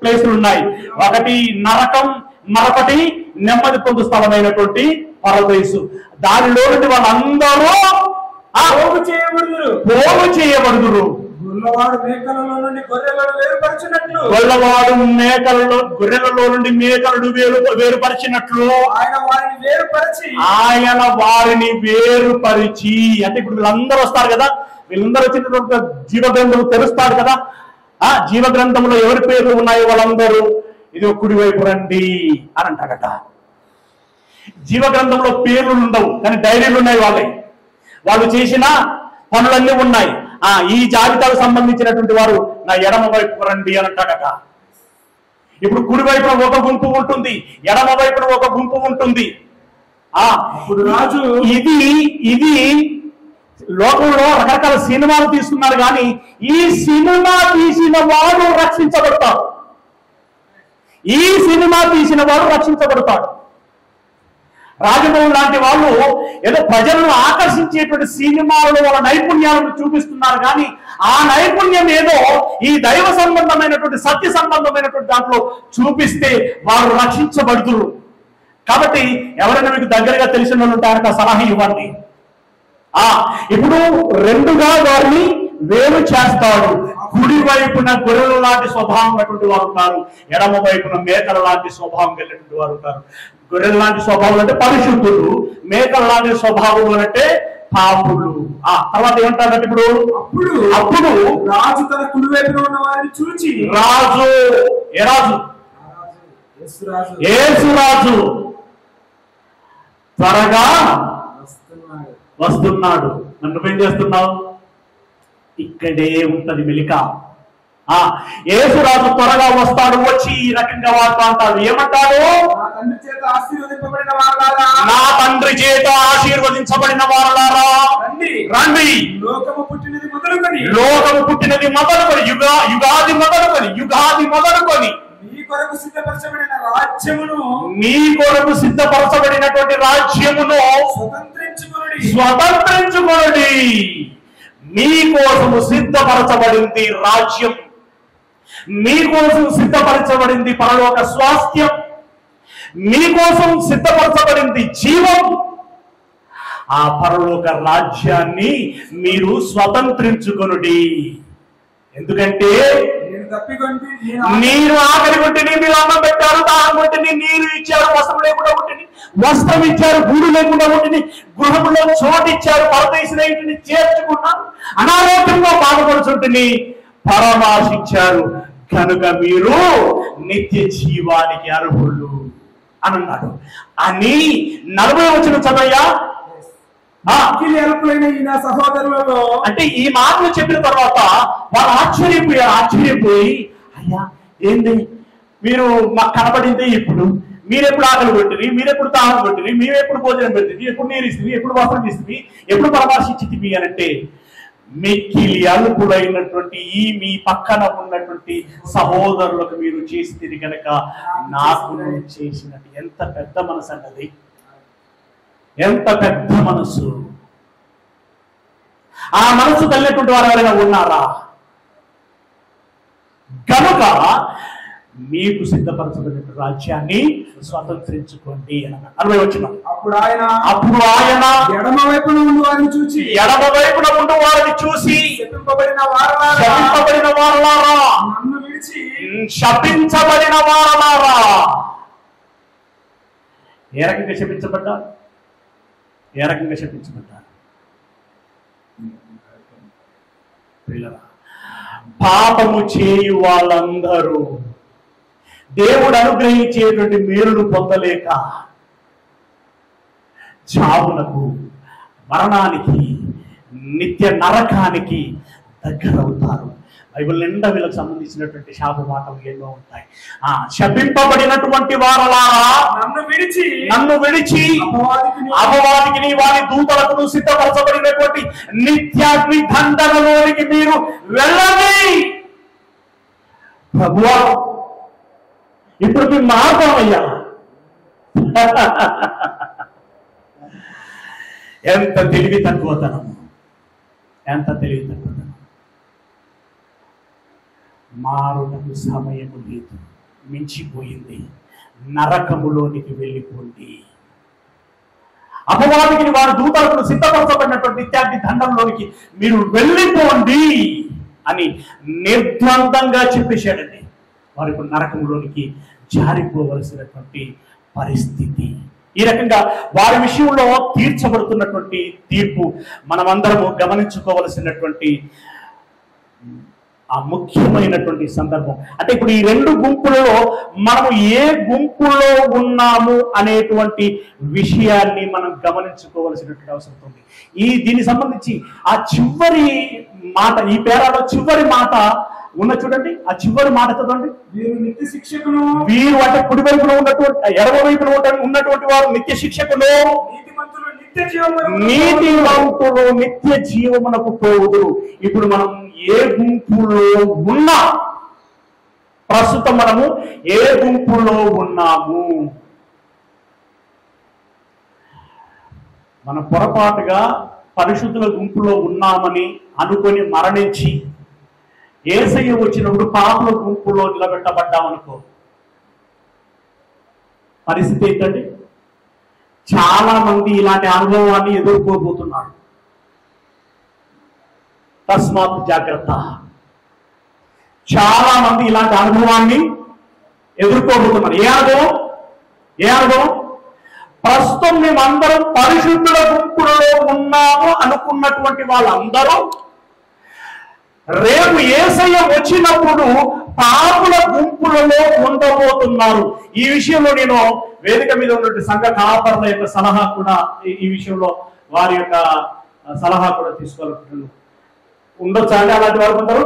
ప్లేసులు ఉన్నాయి. ఒకటి నరకం, మరొకటి నెమ్మది పొందు స్థలమైనటువంటి పరదేశు. దానిలో నుండి వాళ్ళందరూ పోగు చేయబడుదురు. గొల్లవాడు మేకలలో నుండి గొర్రెలను వేరుపరిచినట్లు, గొర్రెలలో నుండి మేకలను వేరుపరిచినట్లు ఆయన వారిని వేరుపరిచి. అంటే ఇప్పుడు వీళ్ళందరూ వస్తారు కదా, వీళ్ళందరూ వచ్చినటువంటి జీవగ్రంథం తెరుస్తారు కదా. జీవగ్రంథంలో ఎవరి పేర్లు ఉన్నాయో వాళ్ళందరూ ఇది కుడివైపు రండి అని అంటాడట. జీవగ్రంథంలో పేర్లు ఉండవు, కానీ డైరీలు ఉన్నాయి వాళ్ళు చేసిన పనులన్నీ ఉన్నాయి. ఈ జాబితాకు సంబంధించినటువంటి వారు నా ఎడమ వైపు రండి అని అంటాడట. ఇప్పుడు కుడి వైపున ఒక గుంపు ఉంటుంది, ఎడమ వైపున ఒక గుంపు ఉంటుంది. ఇప్పుడు రాజు ఇది లోకంలో రకరకాల సినిమాలు తీస్తున్నారు, కానీ ఈ సినిమా తీసిన వాడు రక్షించబడతాడు. ఈ సినిమా తీసిన వాడు రక్షించబడతాడు. రాజమౌళి లాంటి వాళ్ళు ఏదో ప్రజలను ఆకర్షించేటువంటి సినిమాలలో వాళ్ళ నైపుణ్యాలను చూపిస్తున్నారు, కానీ ఆ నైపుణ్యం ఏదో ఈ దైవ సంబంధమైనటువంటి సత్య సంబంధమైనటువంటి దాంట్లో చూపిస్తే వారు రక్షించబడుతురు. కాబట్టి ఎవరైనా మీకు దగ్గరగా తెలిసిన వాళ్ళు ఉంటే ఆయనకు సలహా ఇవ్వండి. ఇప్పుడు రెండుగా వారిని వేరు చేస్తాడు. కుడి వైపున గొర్రెల లాంటి స్వభావం ఉన్నటువంటి వారు ఉంటారు, ఎడమ వైపున మేకల లాంటి స్వభావం కలిగినటువంటి వారు ఉంటారు. గొర్రెల లాంటి స్వభావం అంటే పరిశుద్ధులు, మేకల లాంటి స్వభావం అంటే పాపులు. తర్వాత ఏమంటారంటే అప్పుడు రాజు తన కుడి వైపున ఉన్న వారిని చూచి, యేసురాజు త్వరగా వస్తున్నాడు. నన్ను ఏం చేస్తున్నావు? ఇక్కడే ఉంటది మెలిక. యేసురాజు త్వరగా వస్తాడు. వచ్చి ఈ రకంగా వాడుతూ అంటాడు. ఏమంటాడు? నా తండ్రి చేత ఆశీర్వదించబడిన వారలారా రండి. లోకము పుట్టినది మొదలుకొని యుగాది మొదలుకొని నీ కొరకు సిద్ధపరచబడినటువంటి రాజ్యమును స్వతంత్రించుకొనుడి. మీకోసము సిద్ధపరచబడింది రాజ్యం, మీకోసం సిద్ధపరచబడింది పరలోక స్వాస్థ్యం, మీకోసం సిద్ధపరచబడింది జీవం. ఆ పరలోక రాజ్యాన్ని మీరు స్వతంత్రించుకొనుడి. ఎందుకంటే నీరు ఆకలి కొట్టిని మీరు అన్నం పెట్టారు, దాహం కొట్టిని నీరు ఇచ్చారు, వస్త్రం లేకుండా కొట్టిని వస్త్రం ఇచ్చారు, గూడు లేకుండా కొట్టిని గృహంలో చోటు ఇచ్చారు, పరదేశిన ఇంటిని చేర్చుకున్నారు, అనారోగ్యంగా బాధపడుచుంటిని పరామర్శించారు, కనుక మీరు నిత్య జీవానికి అర్హులు అని అన్నాడు. అని 40వ వచనం చదవయ్యా. సహోదరులలో అంటే ఈ మాటలు చెప్పిన తర్వాత వాళ్ళు ఆశ్చర్యపోయి అయ్యా ఏంది మీరు మాకు కనబడింది, ఇప్పుడు మీరెప్పుడు ఆకలి కొట్టిరి, మీరెప్పుడు దాహం కొట్టిరి, మేమెప్పుడు భోజనం పెడుతుంది, ఎప్పుడు నీరు ఇస్తుంది, ఎప్పుడు వస్త్రం ఇస్తుంది, ఎప్పుడు పరామర్శించింది అని అంటే మిక్కిలి అల్పులైనటువంటి మీ పక్కన ఉన్నటువంటి సహోదరులకు మీరు చేసింది కనుక నాకు చేసినట్టు. ఎంత పెద్ద మనసు అన్నది, ఎంత పెద్ద మనసు. ఆ మనసు కలిగినటువంటి వారు ఎవరైనా ఉన్నారా? కనుక మీకు సిద్ధపరచబడిన రాజ్యాన్ని స్వతంత్రించుకోండి అని 40వ వచనం. అప్పుడు ఆయన ఎడమ వైపున ఉండు వారిని చూసి శపింపబడిన వారలారా ఏ రకంగా శపించబడ్డారు? పిల్లరా, పాపము చేయు వాళ్ళందరూ దేవుడు అనుగ్రహించేటువంటి మేలును పొందలేక చావునకు, మరణానికి, నిత్య నరకానికి దగ్గరవుతారు. బైబిల్ నిండా వీళ్ళకి సంబంధించినటువంటి శాప మాటలు ఎన్నో ఉంటాయి. శపింపబడినటువంటి వారలారా నన్ను విడిచి అపవాదికి వారి దూతలకు సిద్ధపరచబడినటువంటి నిత్యాగ్ని దండనలోనికి మీరు వెళ్ళండి. ప్రభువా ఇప్పుడు మేము మారుతామయ్యా. ఎంత తెలివి తక్కువతనం, మారుటకు సమయము లేదు, మించిపోయింది, నరకములోనికి వెళ్ళిపోండి. అపవాదికి వారి దూతలకు సిద్ధపరచబడినటువంటి నిత్యాగ్ని దండంలోనికి మీరు వెళ్ళిపోండి అని నిర్ద్వందంగా చెప్పేశాడండి. వారి నరకంలోనికి జారిపోవలసినటువంటి పరిస్థితి. ఈ రకంగా వారి విషయంలో తీర్చబడుతున్నటువంటి తీర్పు మనమందరము గమనించుకోవలసినటువంటి ఆ ముఖ్యమైనటువంటి సందర్భం. అంటే ఇప్పుడు ఈ రెండు గుంపులలో మనము ఏ గుంపులో ఉన్నాము అనేటువంటి విషయాన్ని మనం గమనించుకోవాల్సినటువంటి అవసరం ఉంది. దీనికి సంబంధించి ఆ చివరి మాట, ఈ పేరాలో చివరి మాట ఉన్న చూడండి, ఆ చివరి మాట చదవండి. వీరు నిత్య శిక్షకులు, వీరు అంటే కుడి వైపున ఉన్నటువంటి ఎడమ వైపున ఉన్నటువంటి వారు నిత్య శిక్షకులు, నీతిమంతులు నిత్య జీవమునకు, నీతిమంతులు నిత్య జీవమునకు పోవుదురు. ఇప్పుడు మనం ఏ గుంపులో ఉన్నా, ప్రస్తుతం మనము ఏ గుంపులో ఉన్నాము? మనం పొరపాటుగా పరిశుద్ధుల గుంపులో ఉన్నామని అనుకొని మరణించి యేసయ్య వచ్చినప్పుడు పాపుల గుంపులో నిలబెట్టబడ్డామనుకో, పరిస్థితి ఏంటండి? చాలా మంది ఇలాంటి అనుభవాన్ని ఎదుర్కోబోతున్నారు. తస్మాత్ జాగ్రత్త. చాలా మంది ఇలాంటి అనుభవాన్ని ఎదుర్కోబోతున్నారు. ఏ అనుభవం? ప్రస్తుతం మేమందరం పరిశుద్ధుల గుంపులో ఉన్నాము అనుకున్నటువంటి వాళ్ళందరూ రేపు యేసయ్య వచ్చినప్పుడు పాపుల గుంపులలో ఉండబోతున్నారు. ఈ విషయంలో నేను వేదిక మీద ఉన్నటువంటి సంఘ కాపరుల యొక్క సలహా కూడా, ఈ విషయంలో వారి యొక్క సలహా కూడా తీసుకోవాలనుకుంటున్నాను. ఉండొచ్చా అండి అలాంటి వారు కొందరు?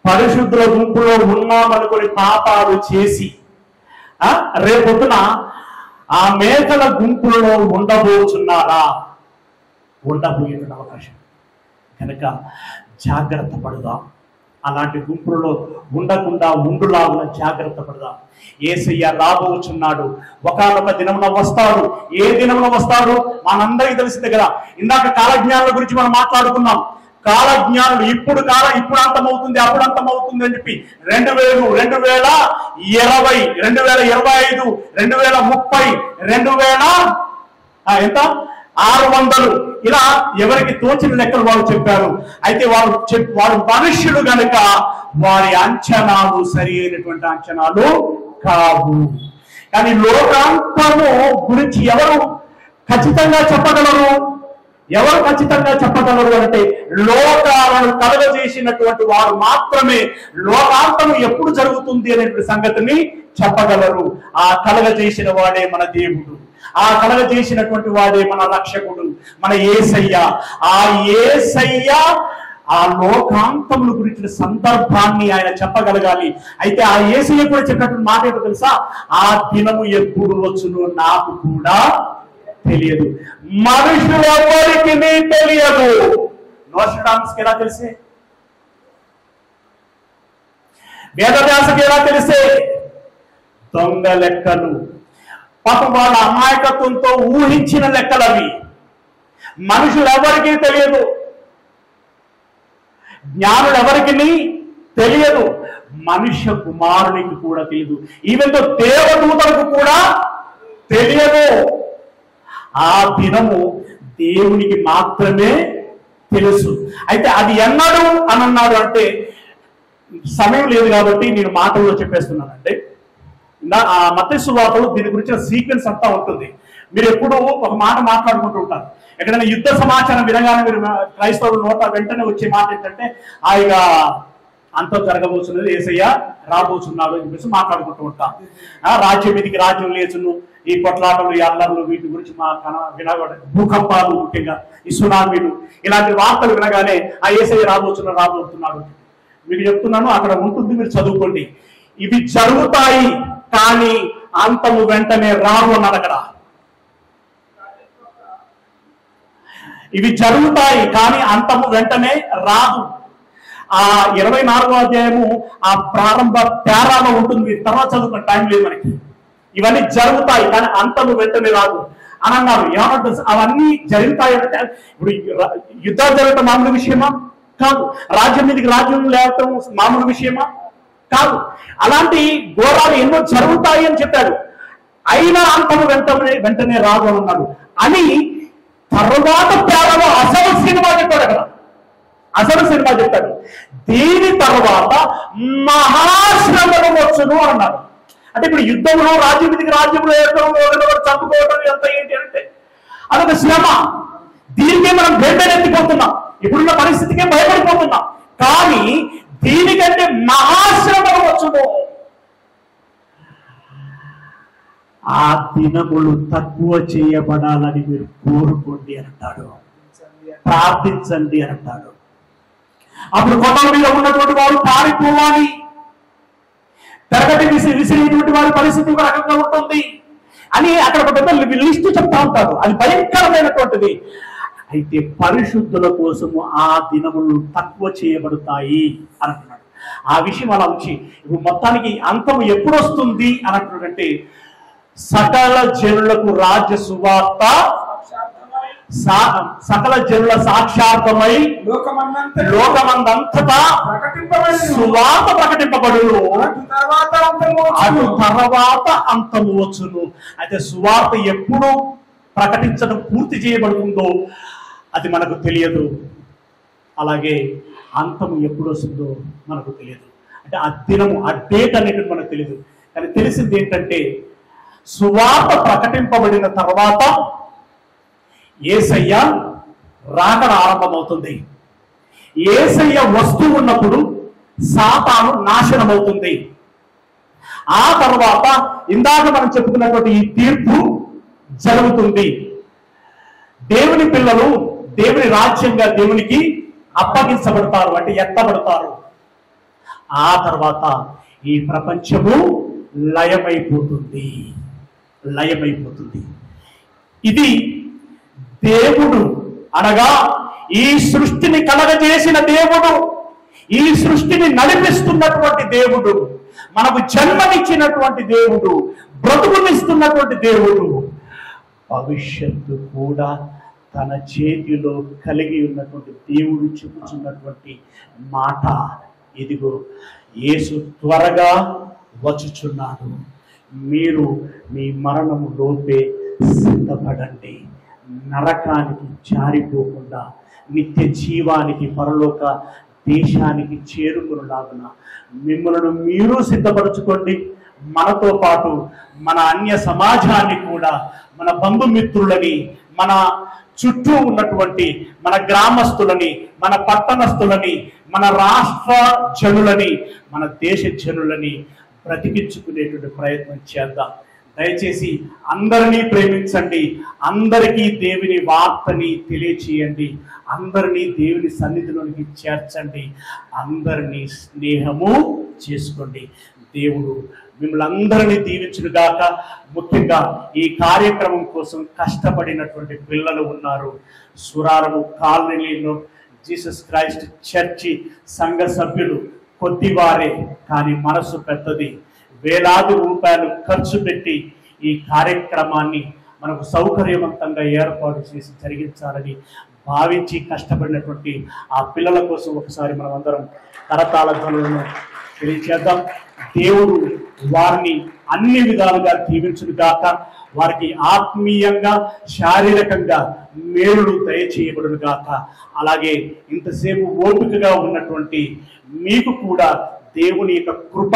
పరిశుద్ధుల గుంపులో ఉన్నామనుకొని పాపాలు చేసి రేపొద్దున ఆ మేకల గుంపులలో ఉండబోతున్నారా? ఉండబోయే అవకాశం కనుక జాగ్రత్త పడదాం. అలాంటి గుంపులలో ఉండకుండా ఉండులాగున జాగ్రత్త పడదాం. యేసయ్య రాబోచున్నాడు. ఒకానొక దినమున వస్తాడు. ఏ దినమున వస్తాడు మనందరికీ తెలిసిందే కదా. ఇందాక కాలజ్ఞానుల గురించి మనం మాట్లాడుకున్నాం. కాలజ్ఞానులు ఇప్పుడు అంతమవుతుంది, అప్పుడు అంతమవుతుంది అని చెప్పి 2000, 2020, 2025, 2030, 2600 ఇలా ఎవరికి తోచిన లెక్కలు వాళ్ళు చెప్పారు. అయితే వారు మనుష్యులు గనుక వారి అంచనాలు సరి అయినటువంటి అంచనాలు కావు. కానీ లోకాంతము గురించి ఎవరు ఖచ్చితంగా చెప్పగలరు? అంటే లోకాలను కలగజేసినటువంటి వారు మాత్రమే లోకాంతము ఎప్పుడు జరుగుతుంది అనేటువంటి సంగతిని చెప్పగలరు. ఆ కలగజేసిన వాడే మన దేవుడు, ఆ కలగజేసినటువంటి వాడే మన రక్షకుడు, మన యేసయ్య. ఆ యేసయ్య ఆ లోకాంతముల గురించిన సందర్భాన్ని ఆయన చెప్పగలగాలి. అయితే ఆ యేసయ్య కూడా చెప్పినటువంటి మాట ఏంటో తెలుసా? ఆ దినము ఎప్పుడు వచ్చునో నాకు కూడా తెలియదు, మనుషులెవరికి తెలియదు. నోస్ట్రాడమస్కి ఎలా తెలిసే? వేదవ్యాసకి ఎలా తెలిసే? దొంగ లెక్కలు, పాపం వాళ్ళ అమాయకత్వంతో ఊహించిన లెక్కలవి. మనుషులెవరికి తెలియదు, జ్ఞానులెవరికి తెలియదు, మనుష్య కుమారునికి కూడా తెలియదు, ఈవెన్ దేవదూతలకు కూడా తెలియదు. ఆ దినము దేవునికి మాత్రమే తెలుసు. అయితే అది ఎన్నడు అని అన్నాడు అంటే, సమయం లేదు కాబట్టి నేను మాటల్లో చెప్పేస్తున్నానంటే, మత్తయి సువార్తలో దీని గురించిన సీక్వెన్స్ అంతా ఉంటుంది. మీరు ఎప్పుడు ఒక మాట మాట్లాడుకుంటూ ఉంటారు. ఎక్కడైనా యుద్ధ సమాచారం వినగానే మీరు క్రైస్తవుల నోట వెంటనే వచ్చే మాట ఏంటంటే, ఇక అంతం జరగబోతున్నది, యేసయ్య రాబోతున్నాడు అని చెప్పేసి మాట్లాడుకుంటూ ఉంటాం. రాజ్యం మీదికి రాజ్యం లేచును, ఈ కొట్లాటలు, ఈ అల్లర్లు, వీటి గురించి వినగడ, భూకంపాలు, ముఖ్యంగా ఈ సునామీలు, ఇలాంటి వార్తలు వినగానే ఆ యేసయ్య రాబోతున్నాడు. మీకు చెప్తున్నాను, అక్కడ ఉంటుంది, మీరు చదువుకోండి. ఇవి జరుగుతాయి కానీ అంతము వెంటనే రాదు అన్నారు అక్కడ. ఇవి జరుగుతాయి కానీ అంతము వెంటనే రాదు. ఆ 24వ అధ్యాయము ఆ ప్రారంభ పేరాలో ఉంటుంది, తర్వాత చదువుకున్న టైం లేదు మనకి. ఇవన్నీ జరుగుతాయి కానీ అంతము వెంటనే రాదు అని అన్నారు. ఏమంటారు? అవన్నీ జరుగుతాయి అంటే ఇప్పుడు యుద్ధాలు జరగటం మామూలు విషయమా? కాదు. రాజ్యం మీదకి రాజ్యం లేవటం మామూలు విషయమా? కాదు. అలాంటి ఘోరాలు ఎన్నో జరుగుతాయి అని చెప్పాడు. అయినా అంతము వెంటనే రాదు అని అన్నాడు. అని తర్వాత పేరలో అసలు సినిమా చెప్పాడు అక్కడ. అసలు సినిమా చెప్పాడు, దీని తర్వాత మహాశ్రమలు వచ్చును అన్నాడు. అంటే ఇప్పుడు యుద్ధంలో రాజ్యం మీదకి రాజ్యంలో చంపుకోవడం ఎంత ఏంటి అంటే అదొక శ్రమ. దీనికే మనం బెండెనెత్తిపోతున్నాం. ఇప్పుడున్న పరిస్థితికే భయపడిపోతున్నాం. కానీ దీనికంటే మహాశ్రమలు వచ్చును. ఆ దినములు తక్కువ చేయబడాలని మీరు కోరుకోండి అంటాడు, ప్రార్థించండి అంటాడు. అప్పుడు కొండల మీద ఉన్నటువంటి వారు పారిపోవాలి, తరగతి విసిరేటువంటి వారి పరిస్థితి ఒక రకంగా ఉంటుంది అని అక్కడ ఒక పెద్ద లిస్టు చెప్తా ఉంటారు. అది భయంకరమైనటువంటిది. అయితే పరిశుద్ధుల కోసము ఆ దినములు తక్కువ చేయబడతాయి అని అంటున్నాడు. ఆ విషయం అలా ఉంచి ఇప్పుడు మొత్తానికి అంతము ఎప్పుడు వస్తుంది అని అంటున్నాడంటే, సకల జనులకు రాజ్య సువార్త సకల జనుల సాక్షార్థమై లోకమందంతటా సువార్త ప్రకటింపబడును, అటు తర్వాత అంతము వచ్చును. అయితే సువార్త ఎప్పుడు ప్రకటించడం పూర్తి చేయబడుతుందో అది మనకు తెలియదు. అలాగే అంతము ఎప్పుడు వస్తుందో మనకు తెలియదు. అంటే ఆ దినము, ఆ డేట్ అనేది మనకు తెలియదు. కానీ తెలిసింది ఏంటంటే, సువార్త ప్రకటింపబడిన తర్వాత యేసయ్య రాకడ ఆరంభమవుతుంది. యేసయ్య వస్తూ ఉన్నప్పుడు సాతాను నాశనమవుతుంది. ఆ తర్వాత ఇందాక మనం చెప్పుకున్నటువంటి ఈ తీర్పు జరుగుతుంది. దేవుని పిల్లలు దేవుని రాజ్యంగా దేవునికి అప్పగించబడతారు, అంటే ఎత్తబడతారు. ఆ తర్వాత ఈ ప్రపంచము లయమైపోతుంది. ఇది దేవుడు అనగా ఈ సృష్టిని కలగజేసిన దేవుడు, ఈ సృష్టిని నడిపిస్తున్నటువంటి దేవుడు, మనకు జన్మనిచ్చినటువంటి దేవుడు, బ్రతుకునిస్తున్నటువంటి దేవుడు, భవిష్యత్తు కూడా తన చేతిలో కలిగి ఉన్నటువంటి దేవుడు చెప్పుచున్నటువంటి మాట, ఇదిగో యేసు త్వరగా వచ్చుచున్నాడు, మీరు మీ మరణము లోపే సిద్ధపడండి, నరకానికి జారిపోకుండా నిత్య జీవానికి పరలోక దేశానికి చేరుకునేలాగున మిమ్మల్ని మీరు సిద్ధపరచుకోండి. మనతో పాటు మన అన్య సమాజాన్ని కూడా, మన బంధుమిత్రులని, మన చుట్టూ ఉన్నటువంటి మన గ్రామస్తులని, మన పట్టణస్తులని, మన రాష్ట్ర జనులని, మన దేశ జనులని బ్రతికించుకునేటువంటి ప్రయత్నం చేద్దాం. దయచేసి అందరినీ ప్రేమించండి, అందరికీ దేవుని వార్తని తెలియచేయండి, అందరినీ దేవుని సన్నిధిలోనికి చేర్చండి, అందరినీ స్నేహము చేసుకోండి. దేవుడు మిమ్మల్ని అందరినీ దీవించును గాక. ముఖ్యంగా ఈ కార్యక్రమం కోసం కష్టపడినటువంటి పిల్లలు ఉన్నారు. సురారము కాలనీలో జీసస్ క్రైస్ట్ చర్చి సంఘ సభ్యులు కొద్దివారే, కానీ మనసు పెద్దది. వేలాది రూపాయలు ఖర్చు పెట్టి ఈ కార్యక్రమాన్ని మనకు సౌకర్యవంతంగా ఏర్పాటు చేసి జరిగించాలని భావించి కష్టపడినటువంటి ఆ పిల్లల కోసం ఒకసారి మనం అందరం కరతాళ ధ్వనులను తెలియచేద్దాం. దేవుడు వారిని అన్ని విధాలుగా దీవించును గాక. వారికి ఆత్మీయంగా, శారీరకంగా మేలులు దయచేయబడును గాక. అలాగే ఇంతసేపు ఓపికగా ఉన్నటువంటి మీకు కూడా దేవుని యొక్క కృప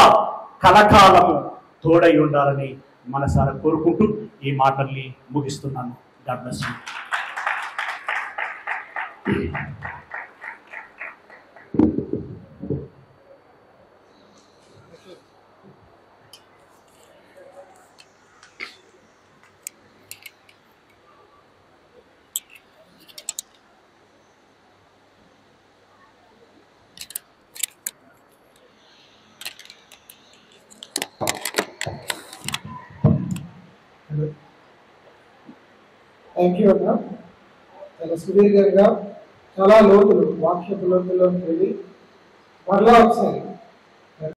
కలకాలము తోడై ఉండాలని మనసారా కోరుకుంటూ ఈ మాటల్ని ముగిస్తున్నాను. God bless you. Thank you అన్న. చాలా సుదీర్ఘంగా చాలా లోతులు, వాక్యపు లోతుల్లోకి వెళ్ళి మరలా ఒకసారి